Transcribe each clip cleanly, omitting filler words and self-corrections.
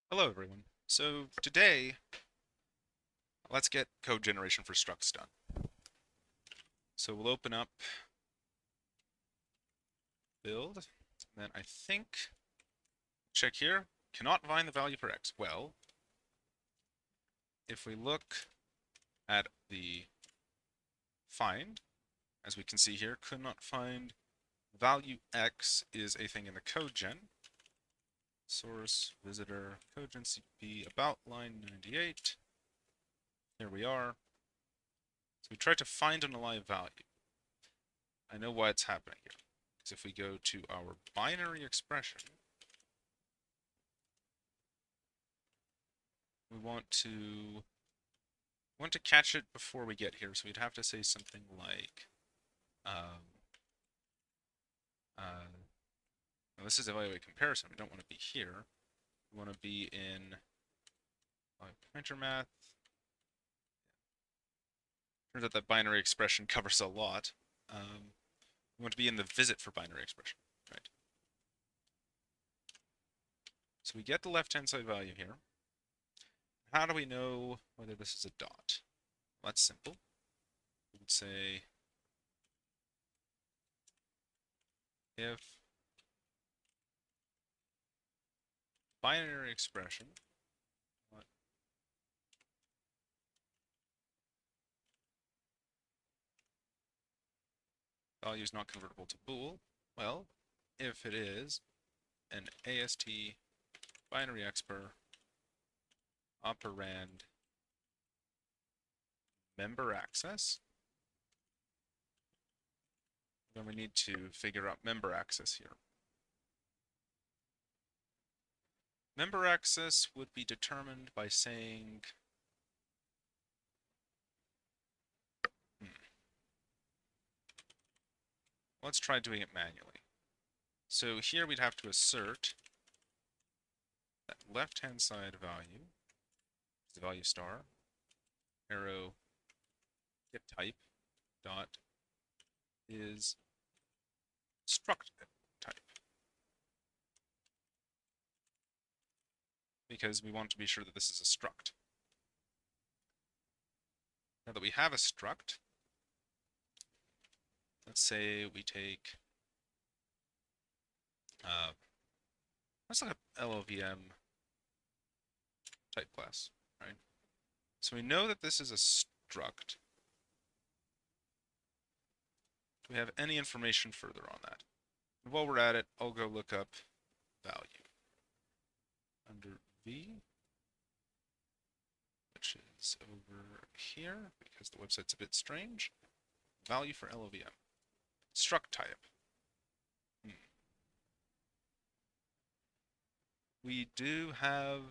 Hello everyone. So today, let's get code generation for structs done. So we'll open up build, and then I think, check here, cannot find the value for x. Well, if we look at the find, as we can see here, could not find value x is a thing in the code gen. Source, visitor, code gen CP, about line 98. Here we are. So we tried to find an alive value. I know why it's happening here. Because if we go to our binary expression, we want to catch it before we get here. So we'd have to say something like, well, this is evaluate comparison. We don't want to be here. We want to be in pointer math. Turns out that binary expression covers a lot. We want to be in the visit for binary expression, right? So we get the left-hand side value here. How do we know whether this is a dot? Well, that's simple. We would say if binary expression value is not convertible to bool, well, if it is an AST binary expr operand member access, then we need to figure out member access here. Member access would be determined by saying, let's try doing it manually. So here we'd have to assert that left-hand side value is the value star, arrow get type dot is struct type. Because we want to be sure that this is a struct. Now that we have a struct, let's say we take, let's look at LLVM type class, right? So we know that this is a struct. Do we have any information further on that? And while we're at it, I'll go look up value. Under V, which is over here, because the website's a bit strange. Value for LLVM. Struct type. We do have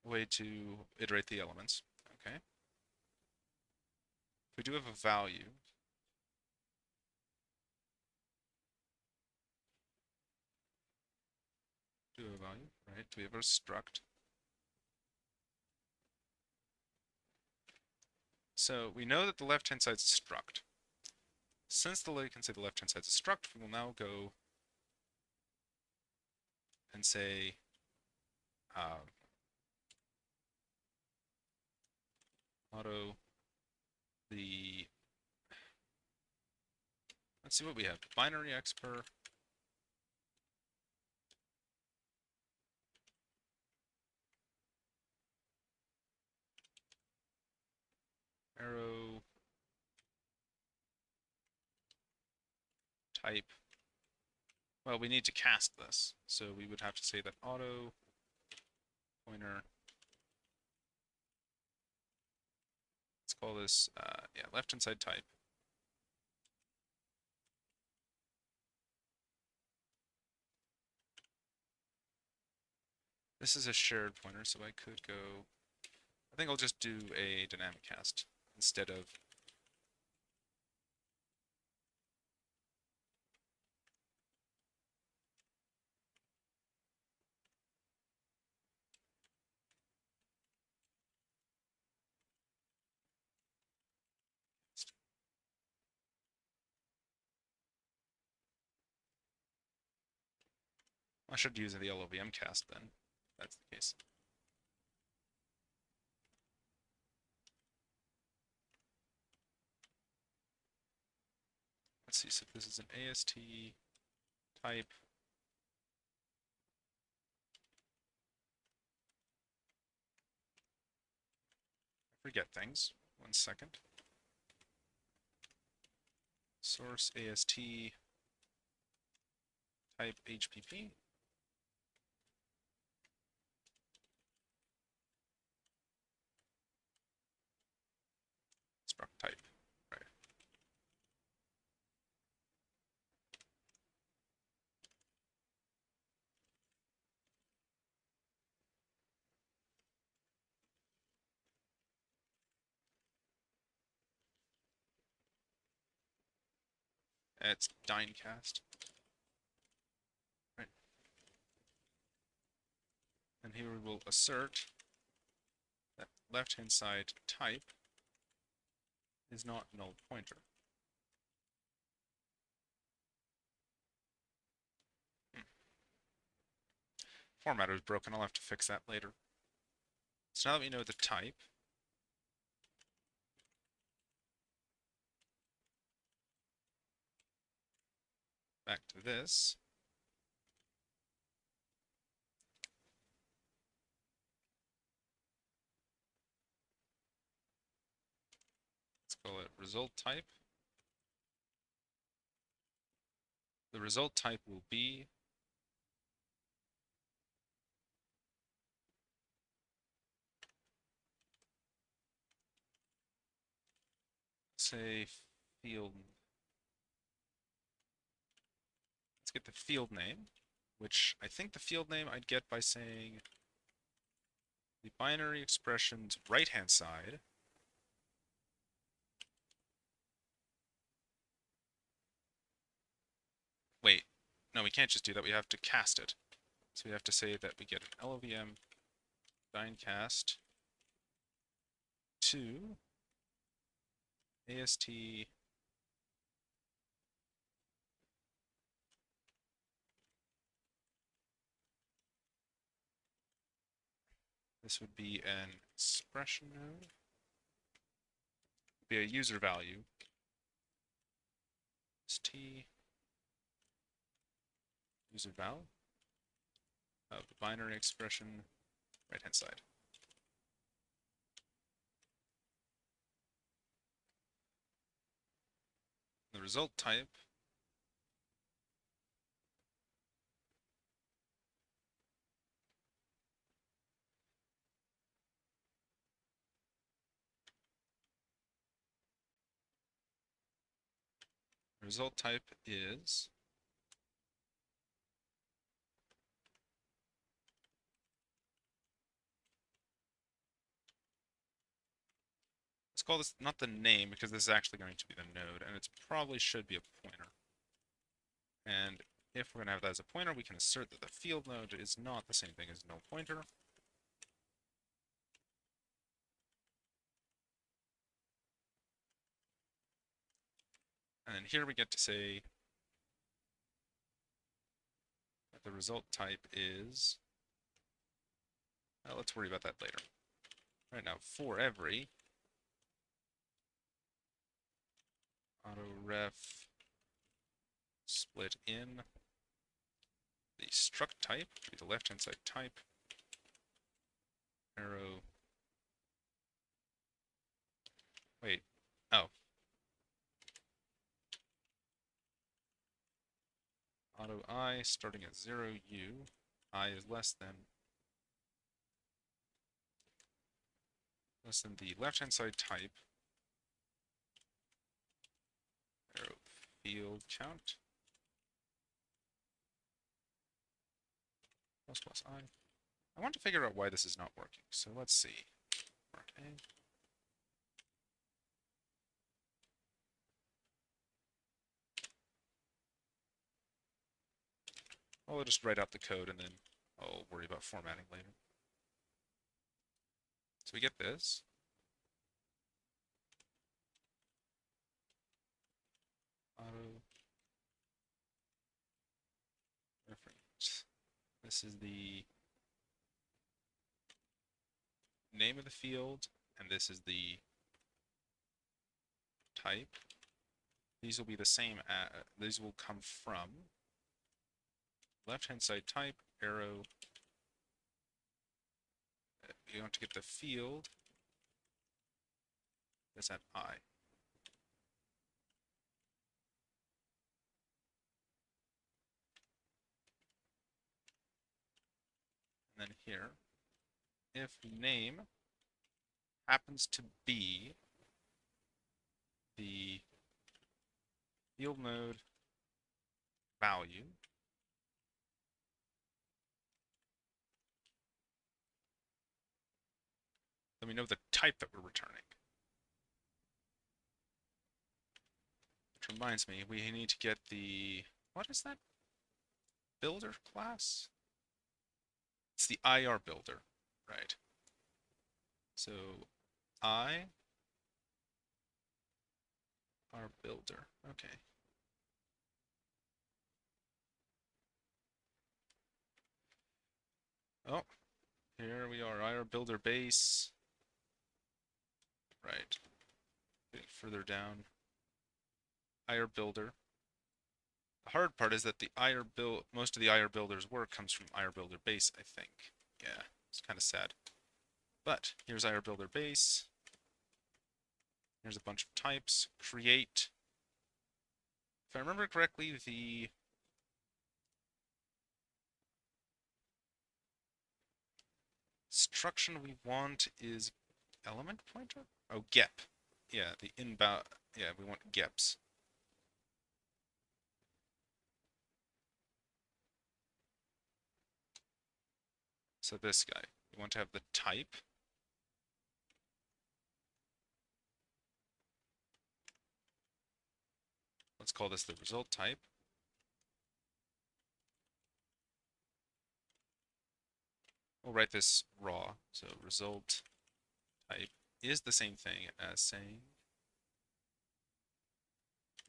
a way to iterate the elements, okay? We do have a value. Do we have a value, right? We have a struct. So we know that the left-hand side is a struct. Since we can say the left-hand side is a struct, we will now go and say auto the, let's see what we have. Binary expr arrow type. Well, we need to cast this, so we would have to say that auto pointer. Let's call this yeah, left-hand side type. This is a shared pointer, so I could go. I think I'll just do a dynamic cast instead of. I should use the LOVM cast then. If that's the case. Let's see, so this is an AST type. I forget things. 1 second. Source AST type HPP. Struct type. Right. It's Dinecast. Right. And here we will assert that left-hand side type is not null pointer. Formatter is broken. I'll have to fix that later. So now that we know the type, back to this. Let's call it result type. The result type will be say field. Let's get the field name, which I think the field name I'd get by saying the binary expression's right-hand side wait, no, we can't just do that. We have to cast it. So we have to say that we get an LOVM Dinecast to AST this would be an expression node. Be a user value. ST user val of the binary expression right hand side. The result type is let's call this not the name because this is actually going to be the node and it probably should be a pointer. And if we're going to have that as a pointer, we can assert that the field node is not the same thing as null pointer. And then here we get to say that the result type is, let's worry about that later. Right now, for every auto-ref split in the struct type, to be the left-hand side type, arrow, wait, oh, auto I starting at 0u, I is less than the left-hand side type, arrow field count, plus I. I want to figure out why this is not working, so let's see. Okay. I'll just write out the code and then I'll worry about formatting later. So we get this. Auto reference This is the name of the field, and this is the type. These will be the same. These will come from left-hand side type, arrow. You want to get the field. That's at I. And then here, if name happens to be the field node value, then we know the type that we're returning. Which reminds me, we need to get the, what is that? Builder class? It's the IR builder, right? So I R builder, okay. Oh, here we are, IR builder base. Right. Getting further down. IR builder. The hard part is that the IR build, most of the IR builder's work comes from IR builder base, I think. Yeah, it's kind of sad. But here's IR builder base. Here's a bunch of types. Create. If I remember correctly, the instruction we want is element pointer? Oh, gep. Yeah, the inbound. Yeah, we want geps. So this guy. We want to have the type. Let's call this the result type. We'll write this raw. So result type is the same thing as saying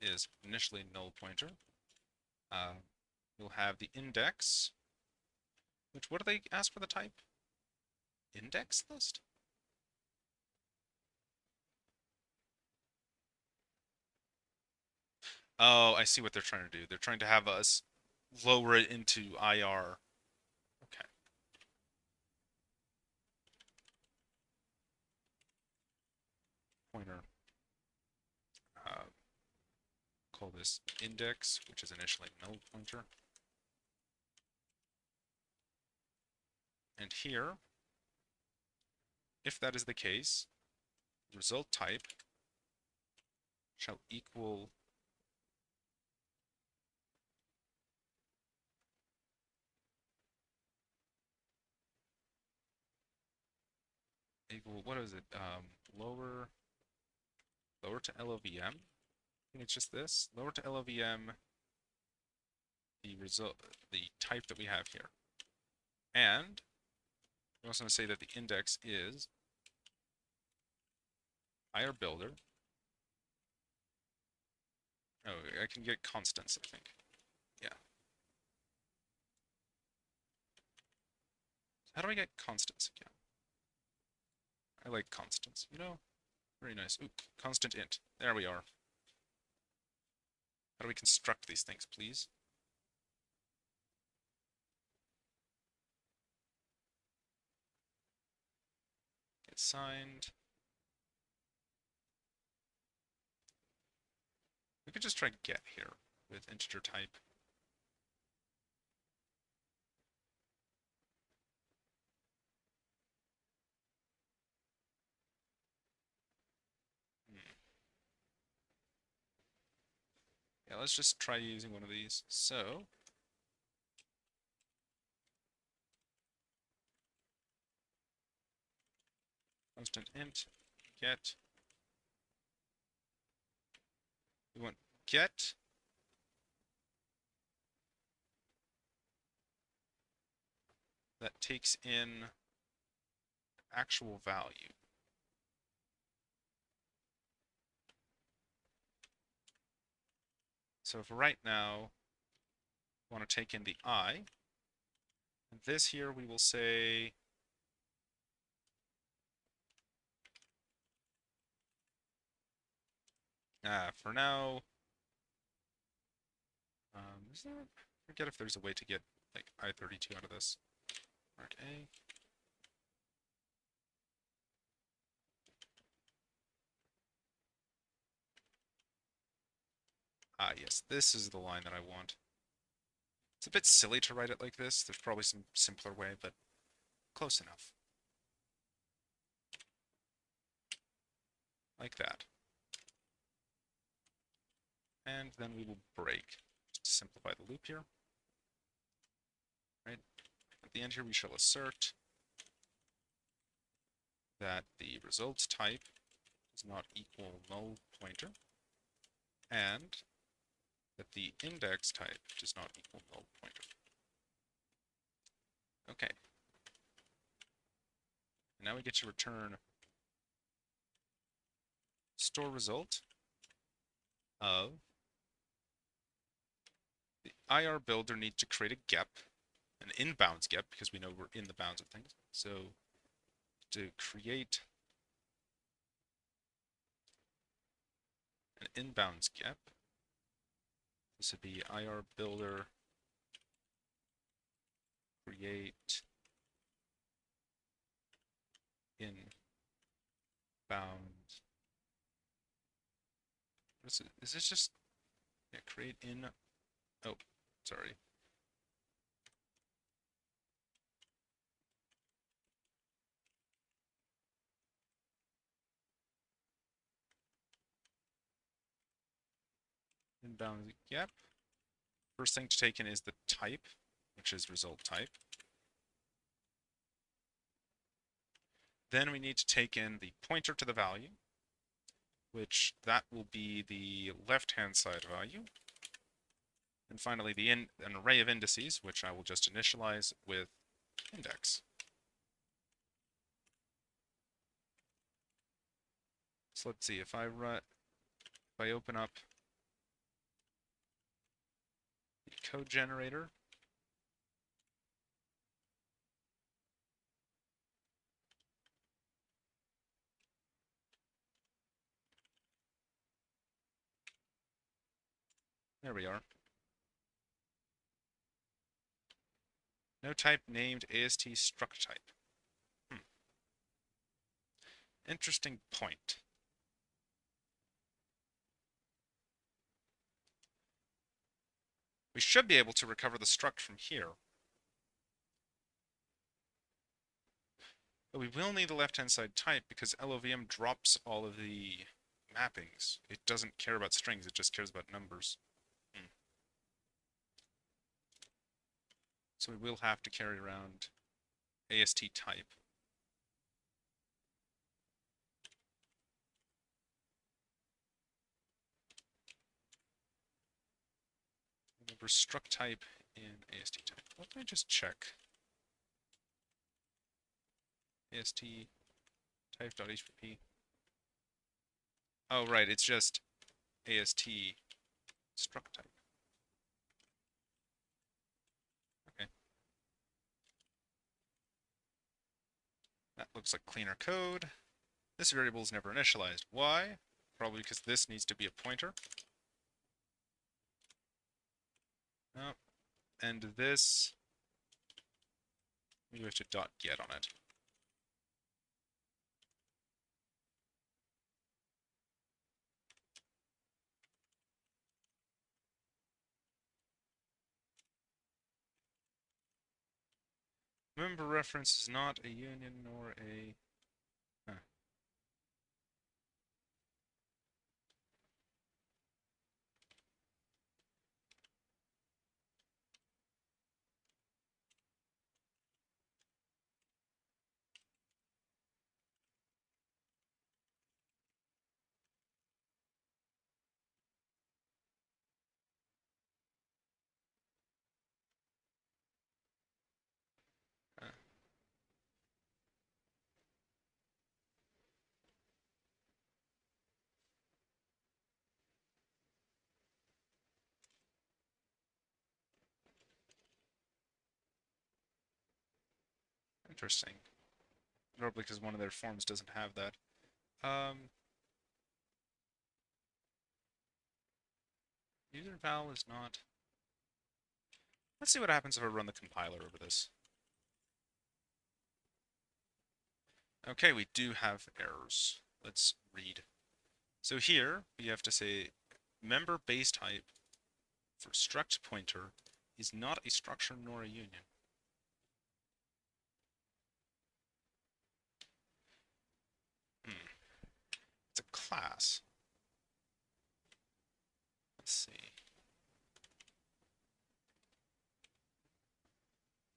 is initially null pointer. We'll have the index, which, what do they ask for the type? Index list? Oh, I see what they're trying to do. They're trying to have us lower it into IR. Okay. Pointer. Call this index, which is initially null pointer. And here, if that is the case, result type shall equal what is it? Lower to LOVM. I think it's just this. Lower to LOVM the result, the type that we have here. And we also want to say that the index is IR builder. Oh, I can get constants, I think. Yeah. How do I get constants again? I like constants, you know? Very nice. Ooh, constant int. There we are. How do we construct these things, please? Get signed. We could just try get here with integer type. Yeah, let's just try using one of these. So, constant int get. We want get that takes in actual value. So for right now, we want to take in the I. And this here we will say for now, is there, I forget if there's a way to get like I32 out of this. Mark A. Ah, yes, this is the line that I want. It's a bit silly to write it like this. There's probably some simpler way, but close enough. Like that. And then we will break, just to simplify the loop here. Right? At the end here, we shall assert that the results type does not equal null pointer, and that the index type does not equal null pointer. Okay. And now we get to return store result of the IR builder needs to create a gap, an inbounds gap, because we know we're in the bounds of things. So to create an inbounds gap, this would be IR builder create inbound. What's it? Is this just create in? Oh, sorry. Inbound gap. First thing to take in is the type, which is result type. Then we need to take in the pointer to the value, which that will be the left-hand side value. And finally, an array of indices, which I will just initialize with index. So let's see, if I open up the code generator, there we are. No type named AST struct type. Interesting point. We should be able to recover the struct from here. But we will need the left-hand side type because LOVM drops all of the mappings. It doesn't care about strings, it just cares about numbers. So we will have to carry around AST type. Remember struct type in AST type. Let me just check. AST type.hpp. Oh, right, it's just AST struct type. Okay. That looks like cleaner code. This variable is never initialized. Why? Probably because this needs to be a pointer. Oh, and this, we have to .get on it. Member reference is not a union nor a... Huh. Interesting. Probably because one of their forms doesn't have that. User val is not. Let's see what happens if I run the compiler over this. Okay, we do have errors. Let's read. So here we have to say member base type for struct pointer is not a structure nor a union. It's a class. Let's see.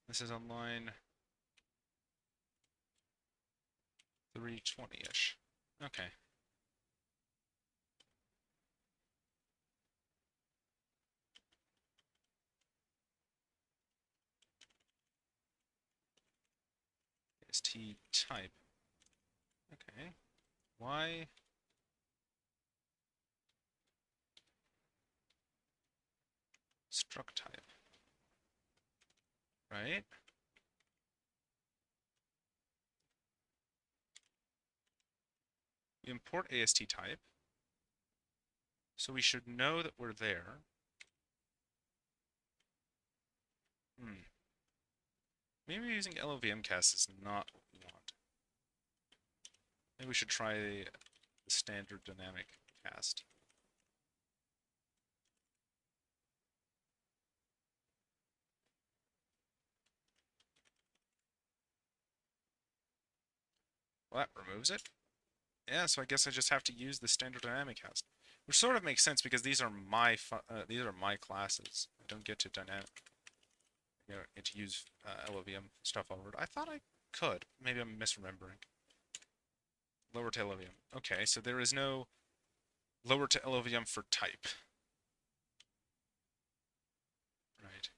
This is on line 320-ish. Okay. St type. Okay. Why? Struct type. Right? We import AST type. So we should know that we're there. Maybe using LOVM cast is not what we want. Maybe we should try the standard dynamic cast. Well, that removes it. Yeah, so I guess I just have to use the standard dynamic cast, which sort of makes sense because these are my classes. I don't get to get to use LOVM stuff over it. I thought I could. Maybe I'm misremembering. Lower to LOVM. Okay, so there is no lower to LOVM for type. Right.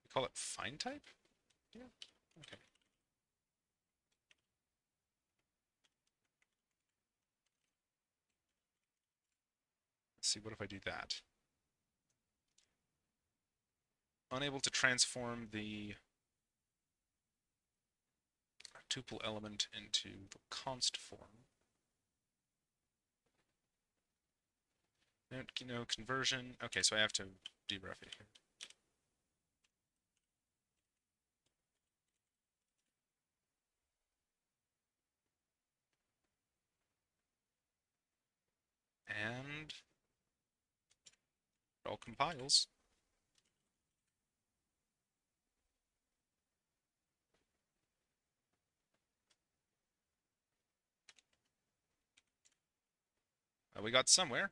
We call it find type? Yeah. Okay. Let's see, what if I do that? Unable to transform the tuple element into the const form. No conversion. Okay, so I have to deref it here. And it all compiles. We got somewhere.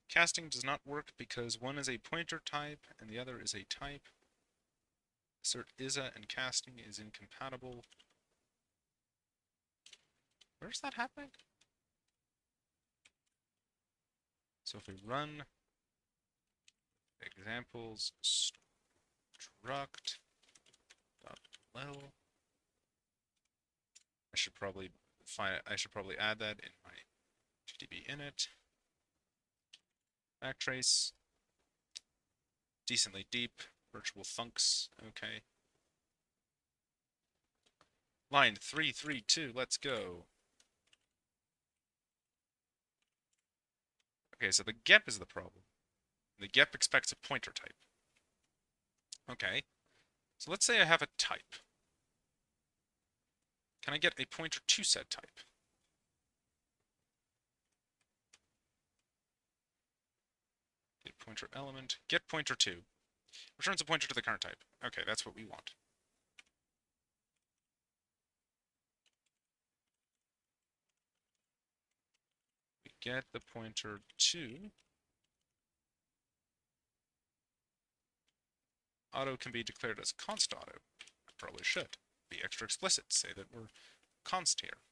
Casting does not work because one is a pointer type and the other is a type. Assert isa and casting is incompatible. Where's that happening? So if we run examples struct.lel, I should probably add that in my GDB init. Backtrace. Decently deep. Virtual funcs. Okay. Line 332. Let's go. Okay, so the gep is the problem. The gep expects a pointer type. Okay. So let's say I have a type. Can I get a pointer to said type? Get pointer element. Get pointer to. Returns a pointer to the current type. Okay, that's what we want. We get the pointer to. Auto can be declared as const auto. I probably should be extra explicit. Say that we're const here.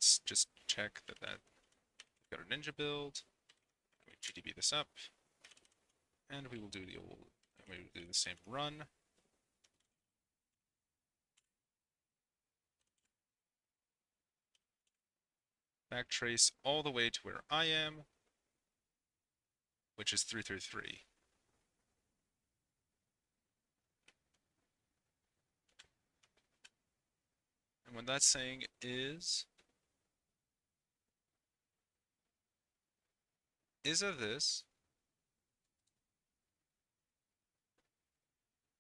let's just check that we've got our Ninja build. We GDB this up, and we will do the same run. Backtrace all the way to where I am, which is 333. And what that's saying is of this.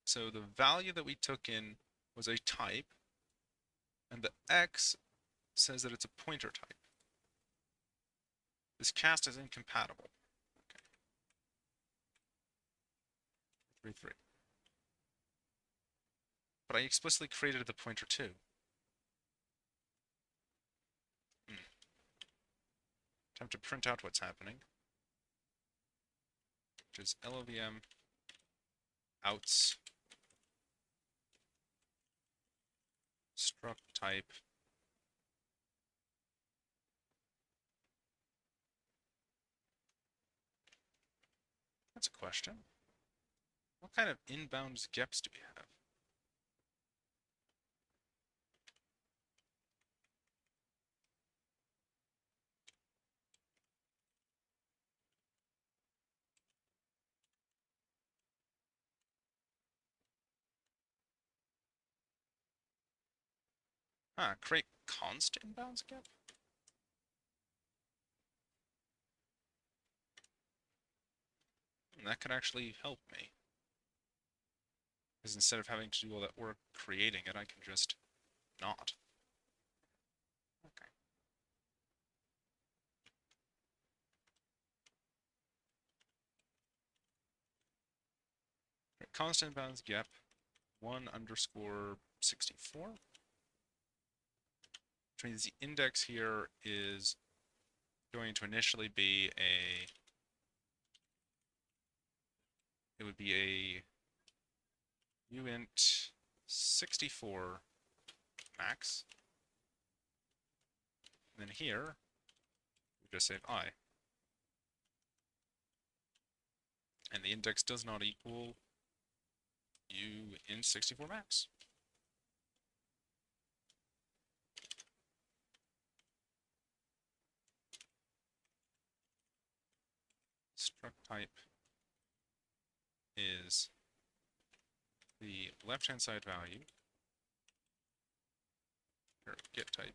So the value that we took in was a type, and the X says that it's a pointer type. This cast is incompatible. Okay. 3, 3. But I explicitly created the pointer too. Time to print out what's happening, which is LLVM outs struct type That's a question. What kind of inbound gaps do we have? Create const inbounds gap? That could actually help me. Because instead of having to do all that work creating it, I can just not. Okay. Create const inbounds gap 1_64. Which means the index here is going to initially be it would be a uint 64 max. And then here, we just save I. And the index does not equal uint 64 max. Struct type is the left-hand side value, or get type,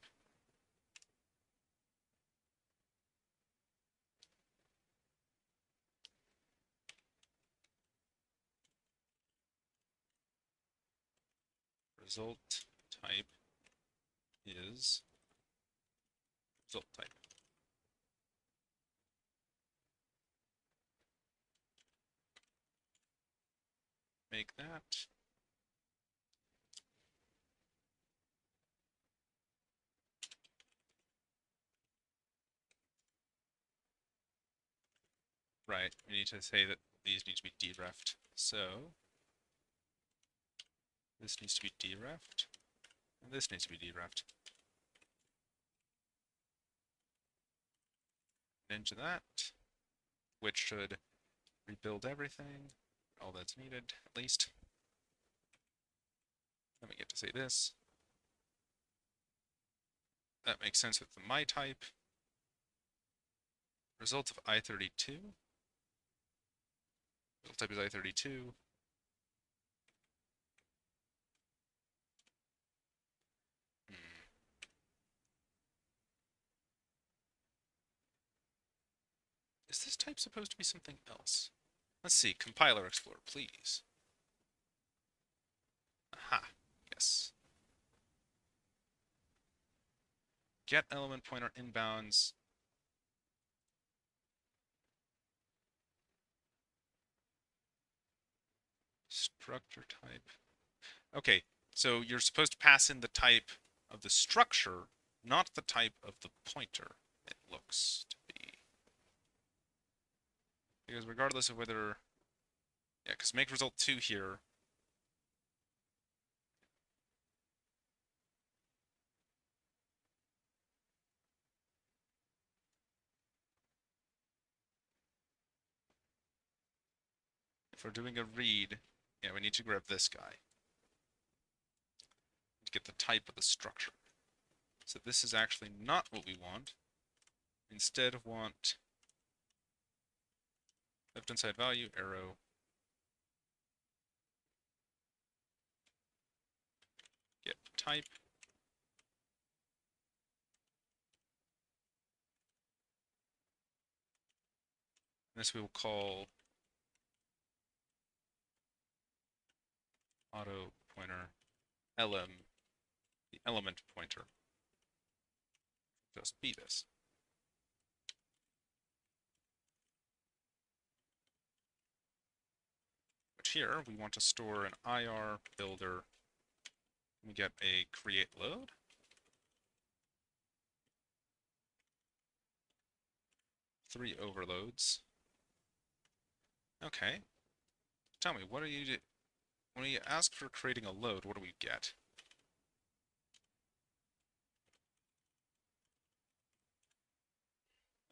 result type is result type. Make that right. We need to say that these need to be derefed. So this needs to be derefed, and this needs to be derefed. And into that, which should rebuild everything, all that's needed, at least. Then we get to say this. That makes sense with the my type. Result of I32. Result type is I32. Is this type supposed to be something else? Let's see, compiler explorer, please. Aha, yes. Get element pointer inbounds. Structure type. Okay, so you're supposed to pass in the type of the structure, not the type of the pointer, it looks to be. Because regardless of whether, yeah, because make result 2 here. we're doing a read, yeah, we need to grab this guy to get the type of the structure. So this is actually not what we want. Instead want left inside value, arrow, get type. This we will call auto pointer the element pointer. Just be this. But here we want to store an IR builder. We get a create load. Three overloads. Okay. Tell me, what do you do? When you ask for creating a load, what do we get?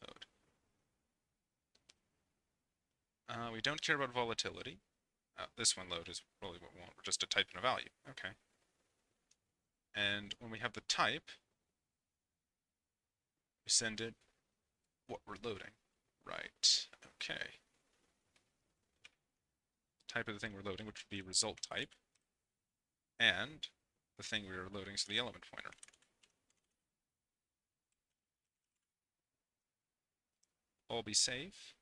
Load. We don't care about volatility. This one load is really what we want. We're just a type and a value. Okay. And when we have the type, we send it what we're loading. Right. Okay. Type of the thing we're loading, which would be result type, and the thing we are loading, so the element pointer. All be safe.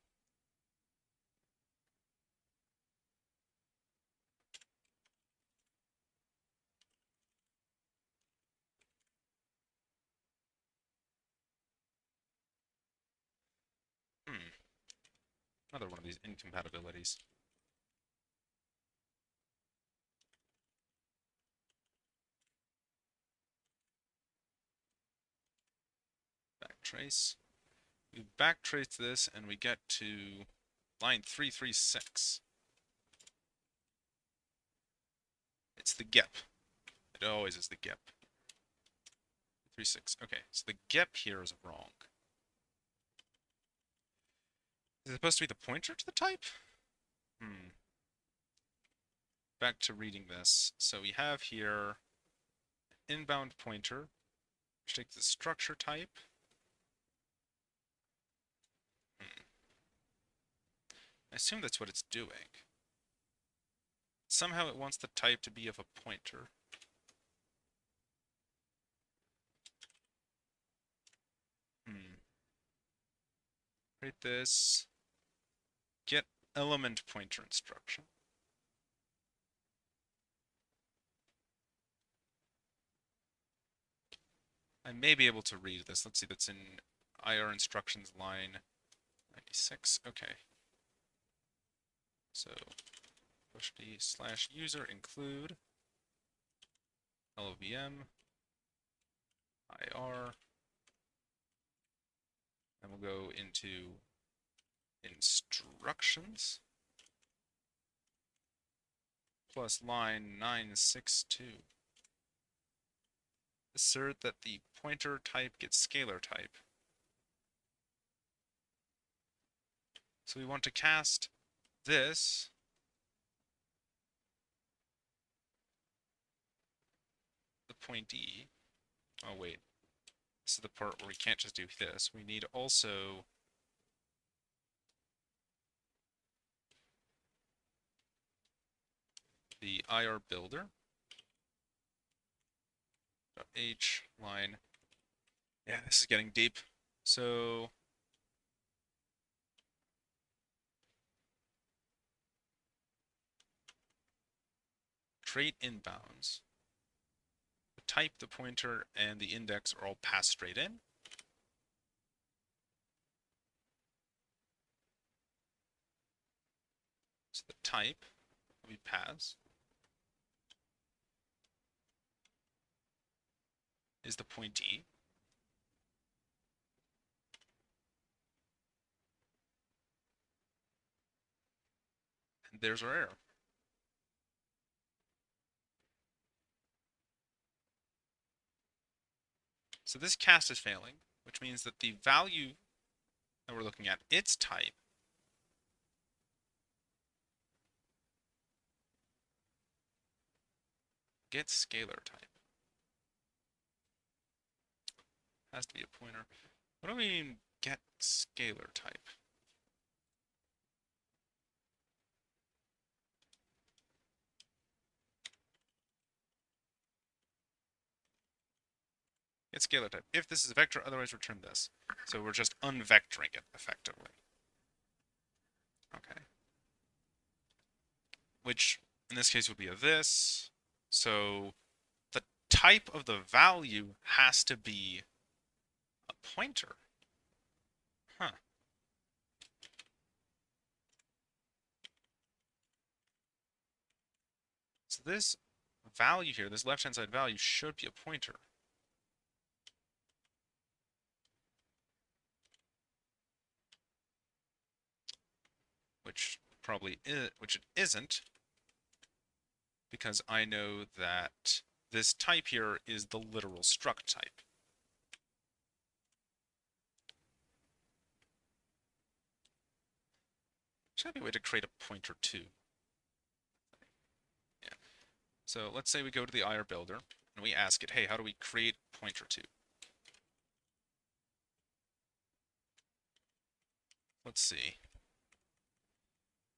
Another one of these incompatibilities. Backtrace. We backtrace this and we get to line 336. It's the gep. It always is the gep. 36. Okay, so the gep here is wrong. Is it supposed to be the pointer to the type? Back to reading this. So we have here inbound pointer, which takes the structure type. I assume that's what it's doing. Somehow it wants the type to be of a pointer. Create this. Get element pointer instruction. I may be able to read this. Let's see, that's in IR instructions line 96. Okay. So push d / user include LVM IR. And we'll go into instructions plus line 962. Assert that the pointer type gets scalar type. So we want to cast this the pointee. Oh wait, this is the part where we can't just do this. We need also the IR builder. H line. Yeah, this is getting deep. So create inbounds. The type, the pointer, and the index are all passed straight in. So the type we pass is the pointee. And there's our error. So this cast is failing, which means that the value that we're looking at, its type, get scalar type. Has to be a pointer. What do we mean get scalar type? Get scalar type. If this is a vector, otherwise return this. So we're just unvectoring it effectively. Okay. Which in this case would be a this. So the type of the value has to be a pointer. Huh. So this value here, this left-hand side value, should be a pointer. Which probably is, which it isn't, because I know that this type here is the literal struct type. There's gotta be a way to create a pointer too. Yeah. So let's say we go to the IR builder and we ask it, hey, how do we create pointer to? Let's see.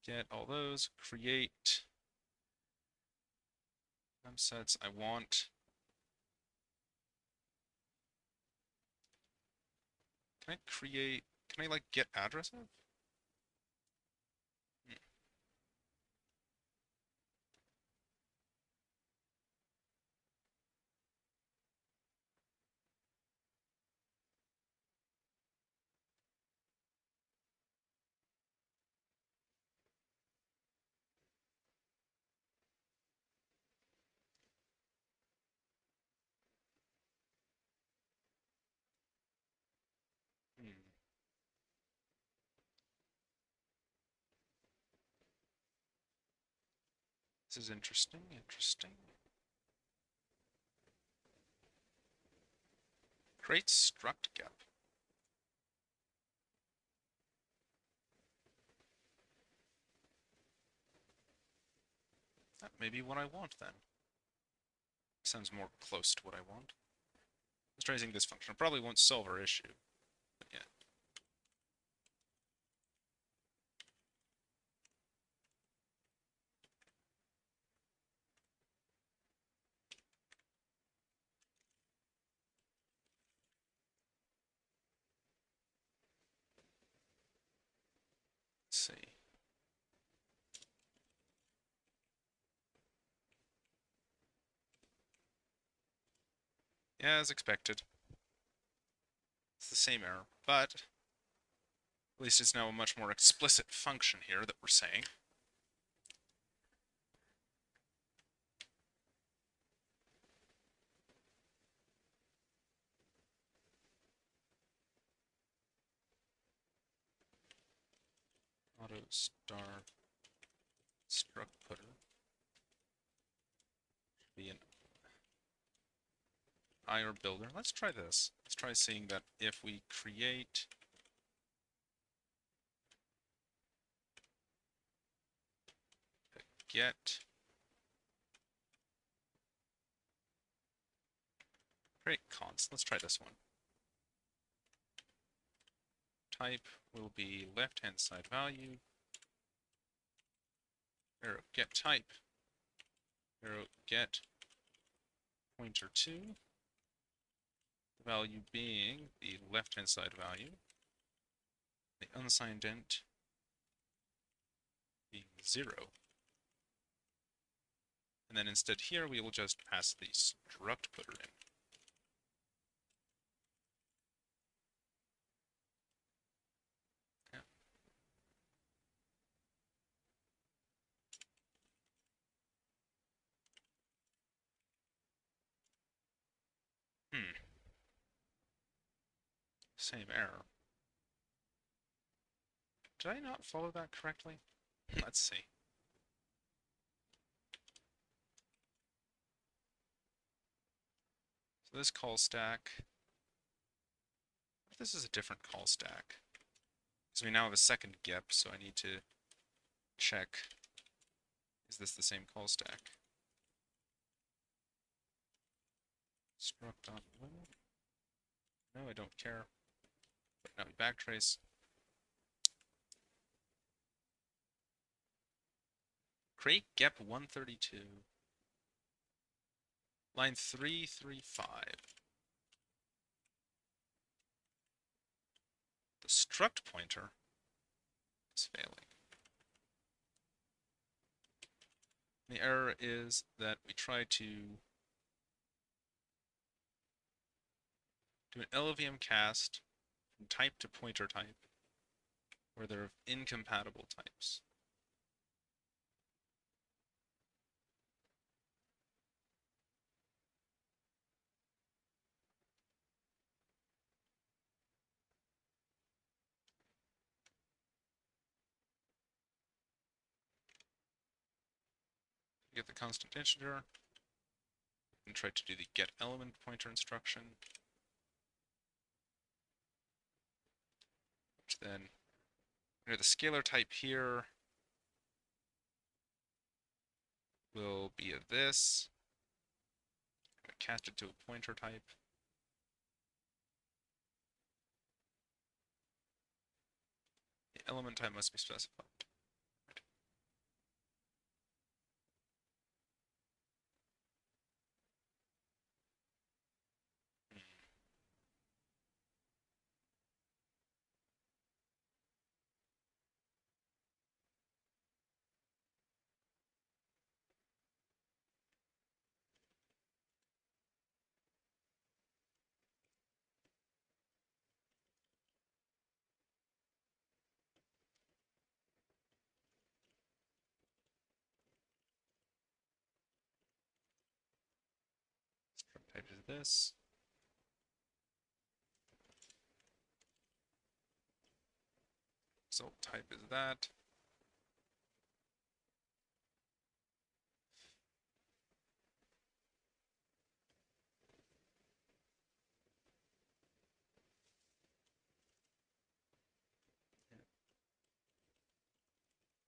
Get all those, create sets. I want. Can I create? Can I like get address of? Hmm. This is interesting. Interesting. Create struct gap. That may be what I want then. Sounds more close to what I want. Let's try using this function. It probably won't solve our issue, but yeah. Let's see. Yeah, as expected. It's the same error, but at least it's now a much more explicit function here that we're saying. Auto star struct putter be an IR builder. Let's try this. Let's try seeing that if we create get create const. Let's try this one. Type will be left-hand side value. Arrow get type. Arrow get pointer to. The value being the left-hand side value. The unsigned int being 0. And then instead here we will just pass the struct putter in. Yeah. Same error. Did I not follow that correctly? Let's see. So this call stack, what if this is a different call stack? Because we now have a second gep, so I need to check, is this the same call stack? struct.limit. No, I don't care. But now we backtrace. Create gap 132. Line 335. The struct pointer is failing. The error is that we try to do an LVM cast from type to pointer type where they're incompatible types. Get the constant integer and try to do the get element pointer instruction, which then the scalar type here will be a this. Cast it to a pointer type. The element type must be specified. Struct type is this. Result type is that.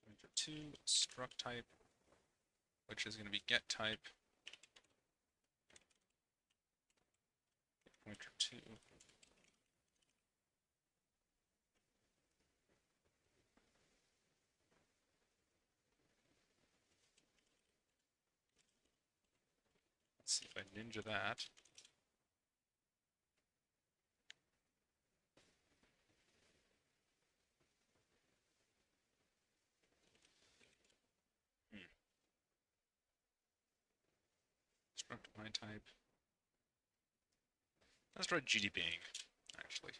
Pointer 2, struct type, which is going to be get type. Pointer 2. Let's see if I ninja that. Struct my type. Let's try GDBing, actually.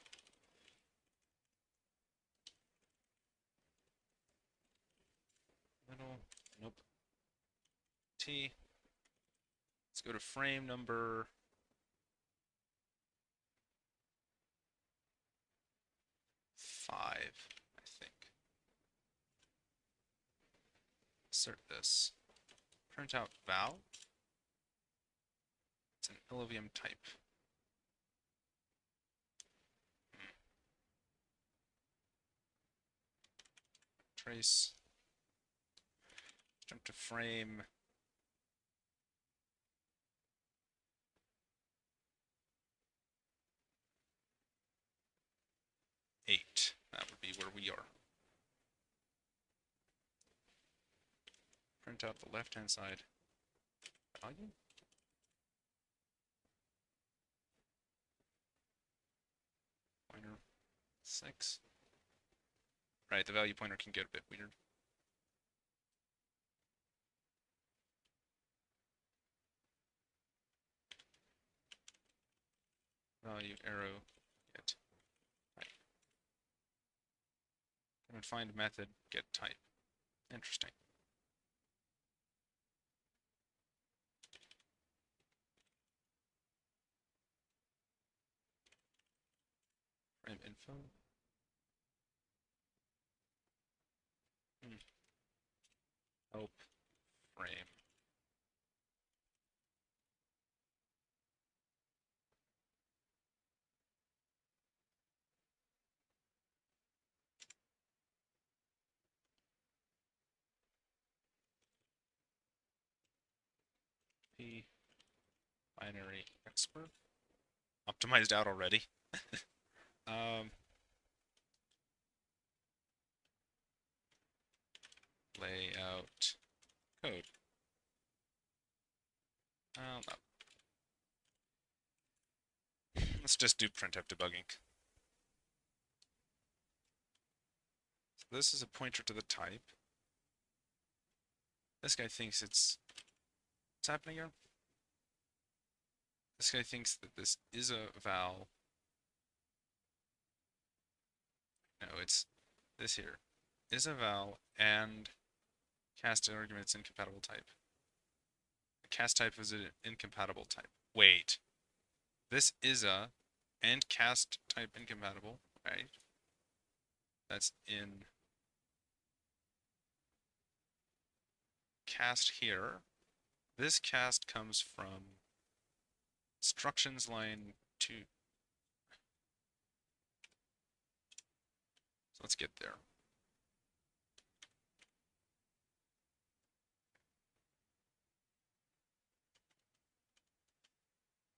Middle, nope. T. Let's go to frame number 5, I think. Insert this. Print out val. It's an LVM type. Trace. Jump to frame 8. That would be where we are. Print out the left-hand side value. Pointer 6. Right, the value pointer can get a bit weird. Value arrow get type. And find method get type. Interesting. Frame info. Help frame. P binary expert. Optimized out already. Layout code. No. Let's just do printf debugging. So this is a pointer to the type. This guy thinks it's... What's happening here? This guy thinks that this is a val. No, it's this here. Is a val and cast arguments incompatible type. The cast type is an incompatible type. Wait. This is a and cast type incompatible, right? That's in cast here. This cast comes from instructions line 2. So let's get there.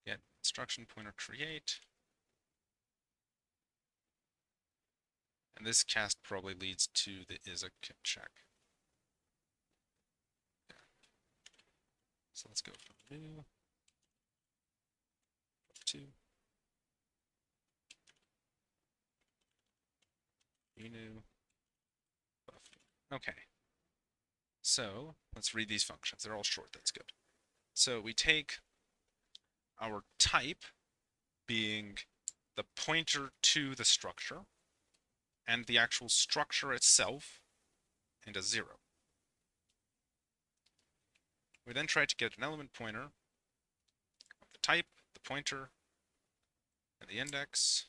Get instruction pointer create. And this cast probably leads to the is a check. Yeah. So let's go from new to new buff. Okay. So let's read these functions. They're all short. That's good. So we take our type being the pointer to the structure and the actual structure itself and a 0. We then try to get an element pointer of the type, the pointer, and the index.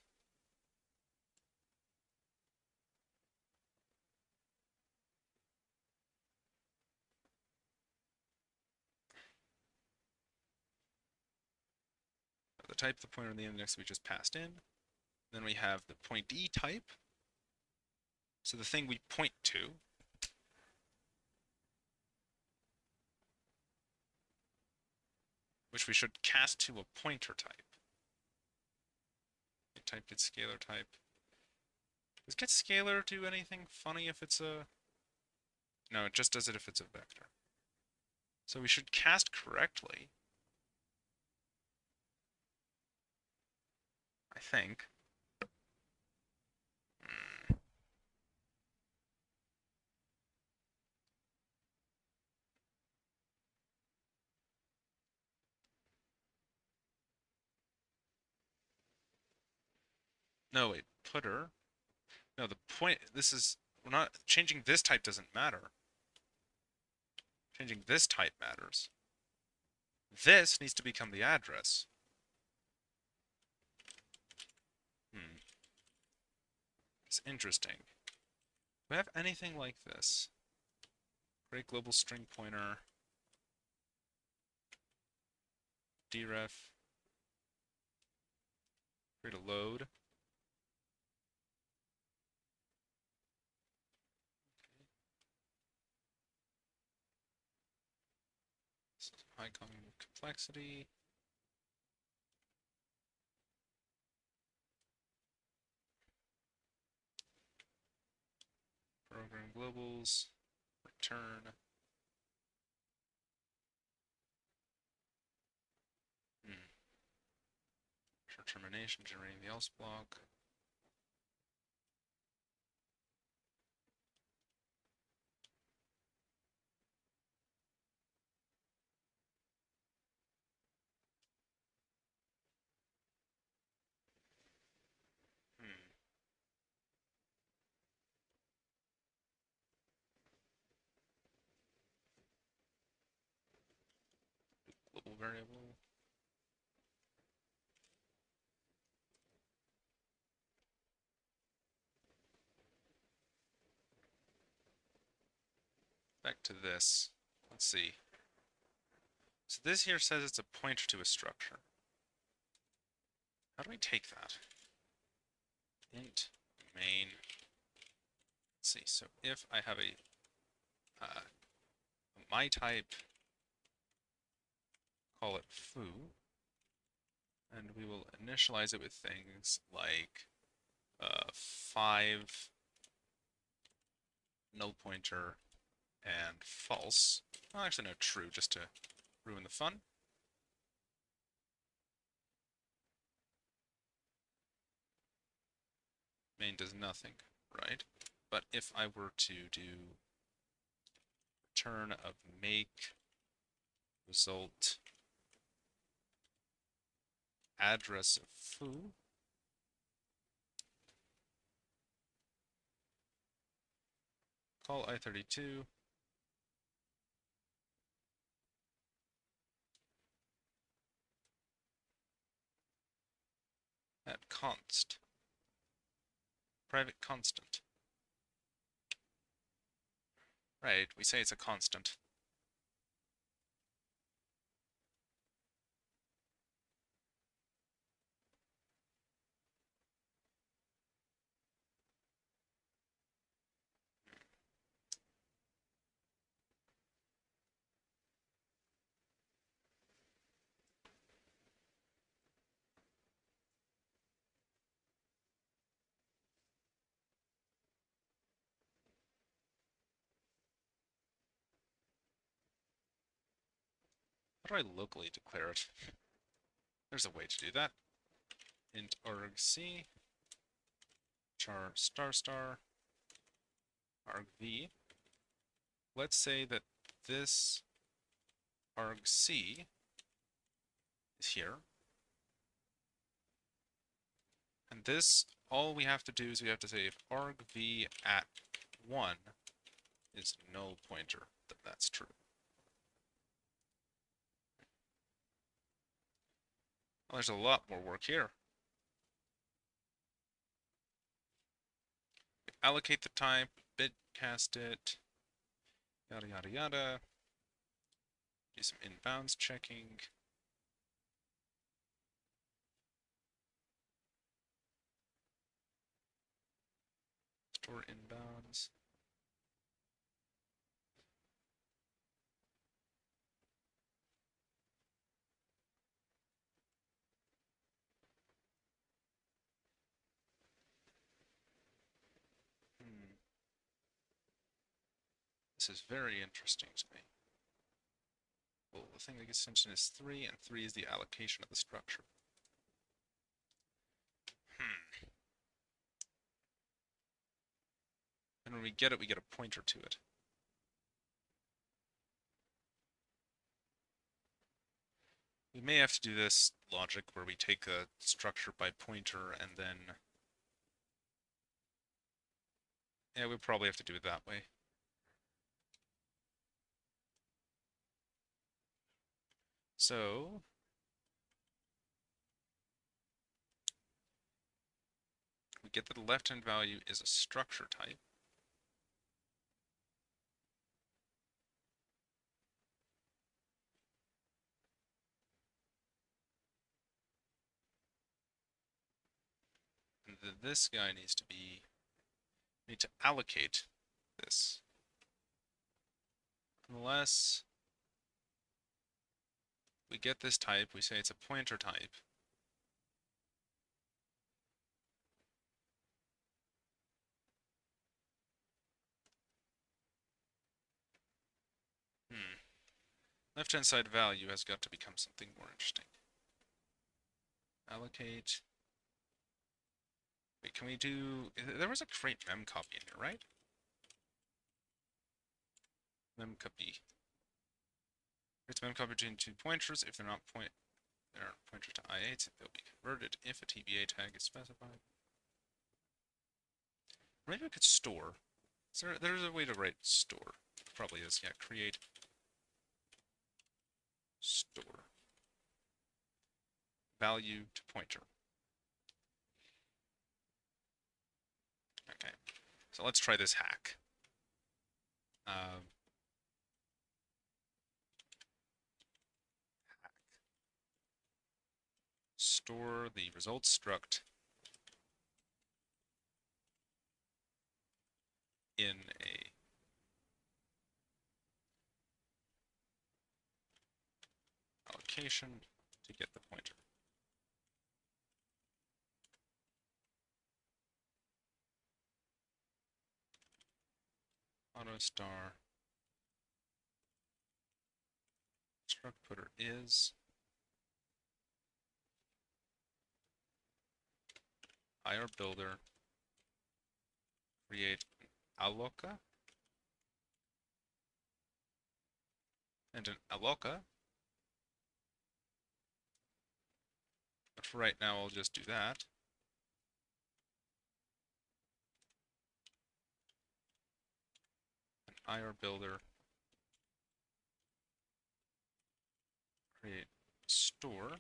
The type, the pointer, and the index we just passed in. Then we have the pointee type. So the thing we point to. Which we should cast to a pointer type. Type gets scalar type. Does get scalar do anything funny if it's a... No, it just does it if it's a vector. So we should cast correctly. I think. No, wait, putter. No, the point, this is, we're not, changing this type doesn't matter. Changing this type matters. This needs to become the address. It's interesting. Do we have anything like this? Create global string pointer. Deref. Create a load. High cognitive complexity. Program globals. Return. Short termination, generating the else block. Global variable. Back to this. Let's see. So this here says it's a pointer to a structure. How do we take that? Int main. Let's see. So if I have a my type, call it foo. And we will initialize it with things like 5 null pointer and false. Well, actually, no, true, just to ruin the fun. Main does nothing, right? But if I were to do return of make result address of foo, call I32, at const, private constant. Right, we say it's a constant. How do I locally declare it? There's a way to do that. Int argc char star star argv. Let's say that this argc is here. And this, all we have to do is we have to say if argv at 1 is null pointer, then that's true. Well, there's a lot more work here. Allocate the type, bitcast it, yada yada yada. Do some inbounds checking. Store inbounds. This is very interesting to me. Well, the thing that gets attention is 3, and 3 is the allocation of the structure. And when we get it, we get a pointer to it. We may have to do this logic where we take a structure by pointer and then... Yeah, we'll probably have to do it that way. So... we get that the left-hand value is a structure type. And then this guy needs to be... we need to allocate this. Unless we get this type, we say it's a pointer type. Left-hand side value has got to become something more interesting. Allocate. Wait, can we do... there was a create mem copy in here, right? Mem copy. Creates mem copy between 2 pointers. If they're not pointer to I8, they'll be converted if a TBA tag is specified. Maybe we could store. There's a way to write store. Probably is, yeah. Create store. Value to pointer. Okay, so let's try this hack. Hack. Store the results struct in a allocation to get the pointer. row star struct putter is IR builder create alloca and an alloca. But for right now, I'll just do that. An IR builder create store.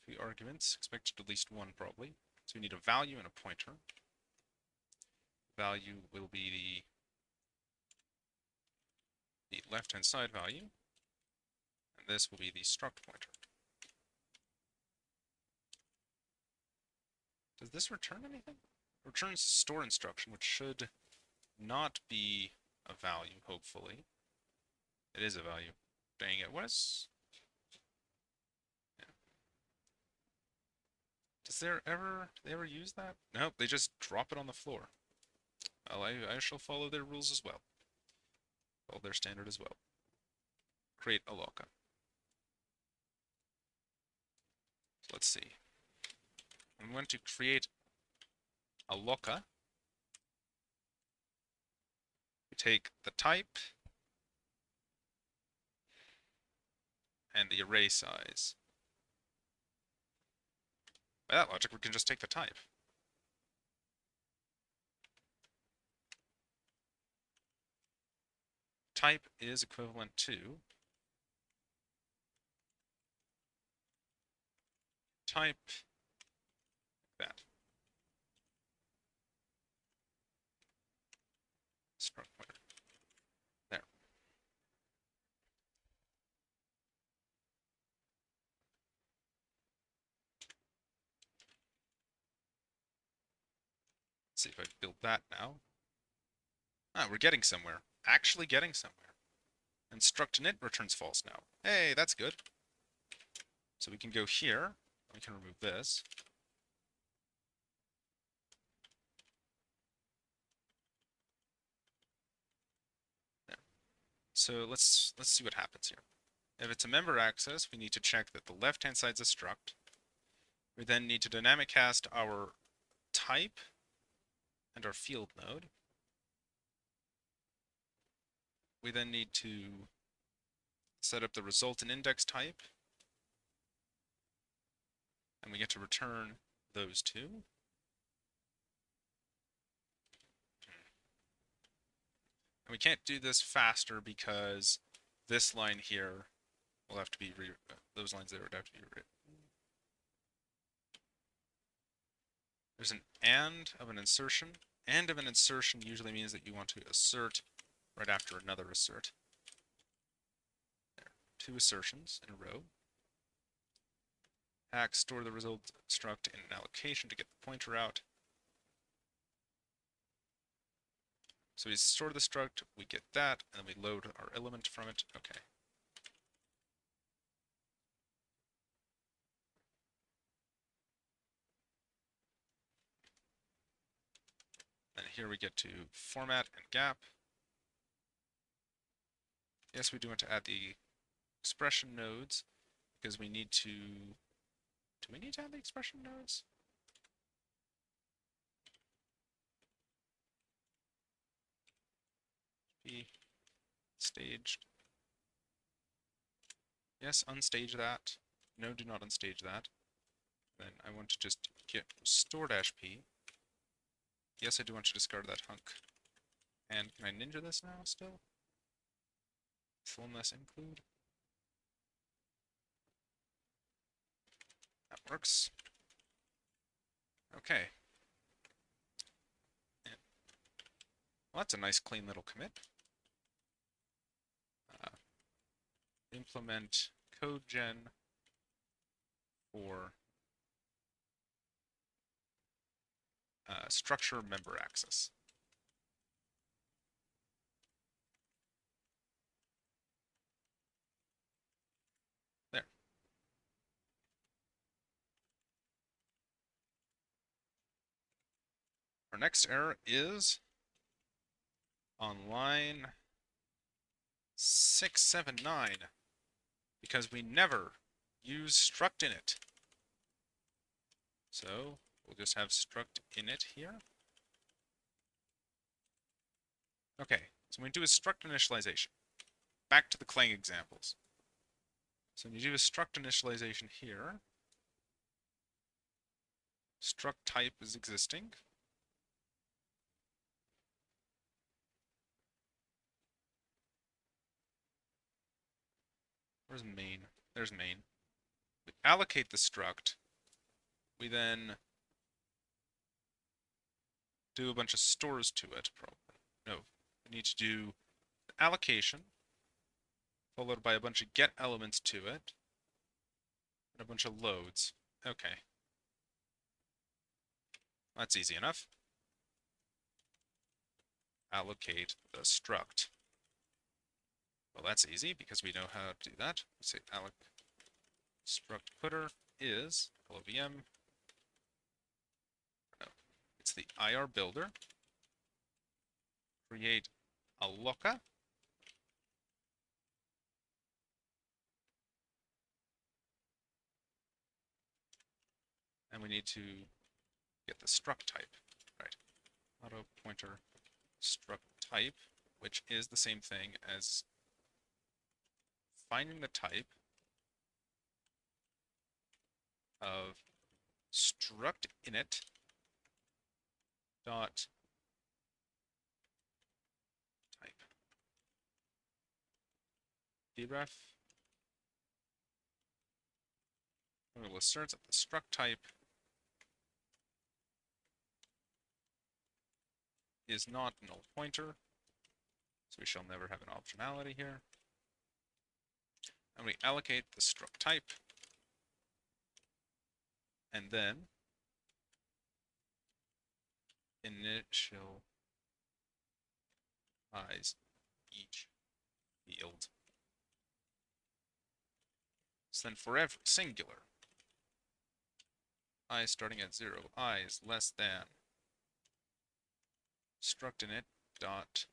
3 arguments, expected at least 1 probably. So we need a value and a pointer. Value will be the left-hand side value, and this will be the struct pointer. Does this return anything? It returns store instruction, which should not be a value, hopefully. It is a value. Dang it, what is... Yeah. Do they ever use that? Nope, they just drop it on the floor. Well, I shall follow their rules as well. Follow their standard as well. Create a loca. So let's see. I'm going to create a loca. We take the type and the array size. By that logic, we can just take the type. Type is equivalent to type like that. Struct pointer. There. Let's see if I build that now. Ah, we're getting somewhere. Actually getting somewhere. And struct init returns false now. Hey, that's good. So we can go here. We can remove this. There. So let's see what happens here. If it's a member access, we need to check that the left-hand side's a struct. We then need to dynamic cast our type and our field node. We then need to set up the result and index type. And we get to return those two. And we can't do this faster because this line here will have to be those lines there would have to be rewritten. There's an and of an insertion. And of an insertion usually means that you want to assert right after another assert. There. 2 assertions in a row. Hack, store the result struct in an allocation to get the pointer out. So we store the struct, we get that, and then we load our element from it. Okay. And here we get to format and gap. Yes, we do want to add the expression nodes because we need to... Do we need to add the expression nodes? Be staged. Yes, unstage that. No, do not unstage that. Then I want to just get store-p. Yes, I do want to discard that hunk. And can I ninja this now still? Full mess include. That works. Okay. Well, that's a nice clean little commit. Implement code gen for structure member access. There. Our next error is on line 679, because we never use struct init. So we'll just have struct init here. Okay, so when we do a struct initialization, back to the Clang examples. So when you do a struct initialization here, struct type is existing. Where's main? There's main. We allocate the struct. We then do a bunch of stores to it, probably. No, we need to do allocation, followed by a bunch of get elements to it, and a bunch of loads. Okay. That's easy enough. Allocate the struct. Well, that's easy because we know how to do that. We say alloc struct putter is LOVM. No, it's the IR builder. Create alloca. And we need to get the struct type. Right. Auto pointer struct type, which is the same thing as finding the type of struct init dot type. Deref. We will assert that the struct type is not null pointer, so we shall never have an optionality here. And we allocate the struct type, and then initialize each field. So then for every singular I starting at 0, I is less than struct init dot